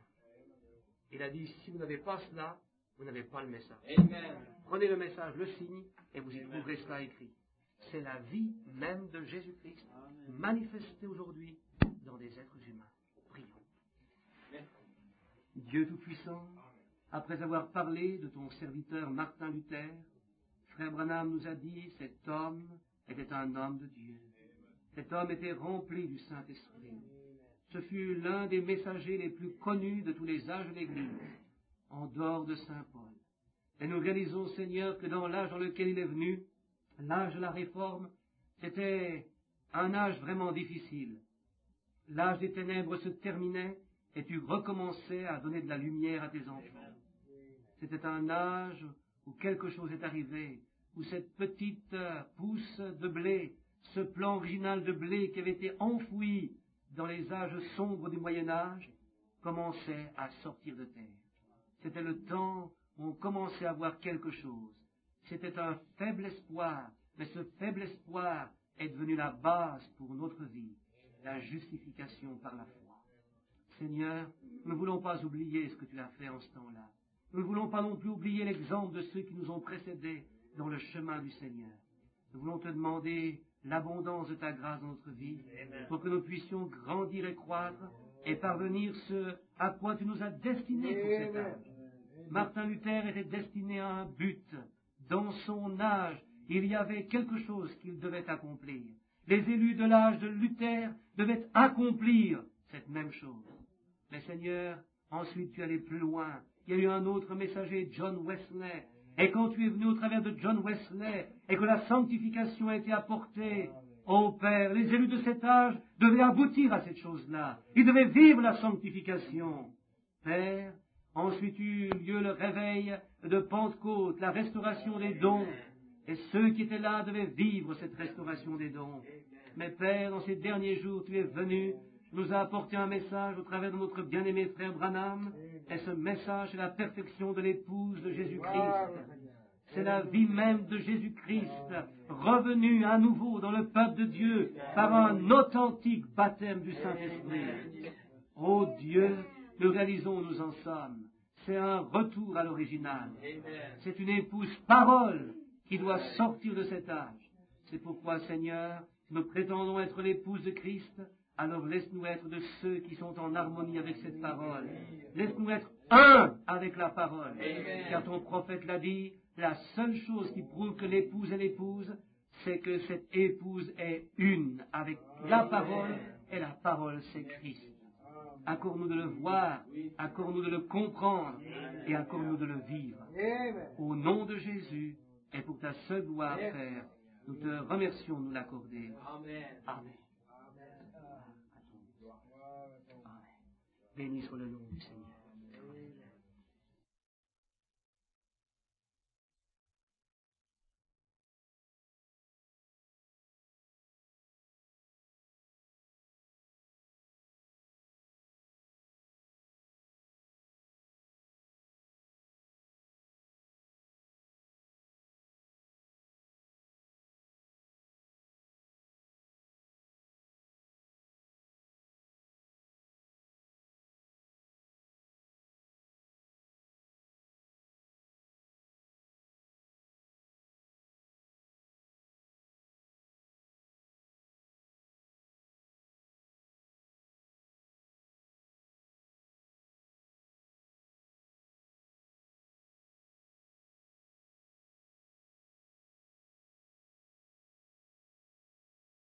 [SPEAKER 3] Il a dit, si vous n'avez pas cela, vous n'avez pas le message. Prenez le message, le signe, et vous y trouverez cela écrit. C'est la vie même de Jésus-Christ manifestée aujourd'hui dans des êtres humains. Prions. Dieu Tout-Puissant, après avoir parlé de ton serviteur Martin Luther, Frère Branham nous a dit, cet homme était un homme de Dieu. Cet homme était rempli du Saint-Esprit. Ce fut l'un des messagers les plus connus de tous les âges de l'Église, en dehors de Saint Paul. Et nous réalisons, Seigneur, que dans l'âge dans lequel il est venu, l'âge de la Réforme, c'était un âge vraiment difficile. L'âge des ténèbres se terminait et tu recommençais à donner de la lumière à tes enfants. C'était un âge où quelque chose est arrivé, où cette petite pousse de blé, ce plan original de blé qui avait été enfoui dans les âges sombres du Moyen-Âge, commençait à sortir de terre. C'était le temps où on commençait à voir quelque chose. C'était un faible espoir, mais ce faible espoir est devenu la base pour notre vie, la justification par la foi. Seigneur, nous ne voulons pas oublier ce que tu as fait en ce temps-là. Nous ne voulons pas non plus oublier l'exemple de ceux qui nous ont précédés dans le chemin du Seigneur. Nous voulons te demander l'abondance de ta grâce dans notre vie, pour que nous puissions grandir et croître et parvenir ce à quoi tu nous as destinés pour cet âge. Martin Luther était destiné à un but. Dans son âge, il y avait quelque chose qu'il devait accomplir. Les élus de l'âge de Luther devaient accomplir cette même chose. Mais Seigneur, ensuite tu allais plus loin. Il y a eu un autre messager, John Wesley. Et quand tu es venu au travers de John Wesley et que la sanctification a été apportée, ô Père, les élus de cet âge devaient aboutir à cette chose-là. Ils devaient vivre la sanctification. Père, ensuite eut lieu le réveil de Pentecôte, la restauration des dons. Et ceux qui étaient là devaient vivre cette restauration des dons. Mais Père, dans ces derniers jours, tu es venu, nous as apporté un message au travers de notre bien-aimé frère Branham. Et ce message est la perfection de l'épouse de Jésus-Christ. C'est la vie même de Jésus-Christ, revenu à nouveau dans le peuple de Dieu par un authentique baptême du Saint-Esprit. Ô Dieu, nous réalisons où nous en sommes. C'est un retour à l'original. C'est une épouse parole qui doit sortir de cet âge. C'est pourquoi, Seigneur, nous prétendons être l'épouse de Christ. Alors laisse-nous être de ceux qui sont en harmonie avec cette parole. Laisse-nous être un avec la parole. Car ton prophète l'a dit, la seule chose qui prouve que l'épouse est l'épouse, c'est que cette épouse est une avec la parole, et la parole c'est Christ. Accorde-nous de le voir, accorde-nous de le comprendre, et accorde-nous de le vivre. Au nom de Jésus, et pour ta seule gloire, Père, nous te remercions de nous l'accorder. Amen. Béni soit le nom du Seigneur.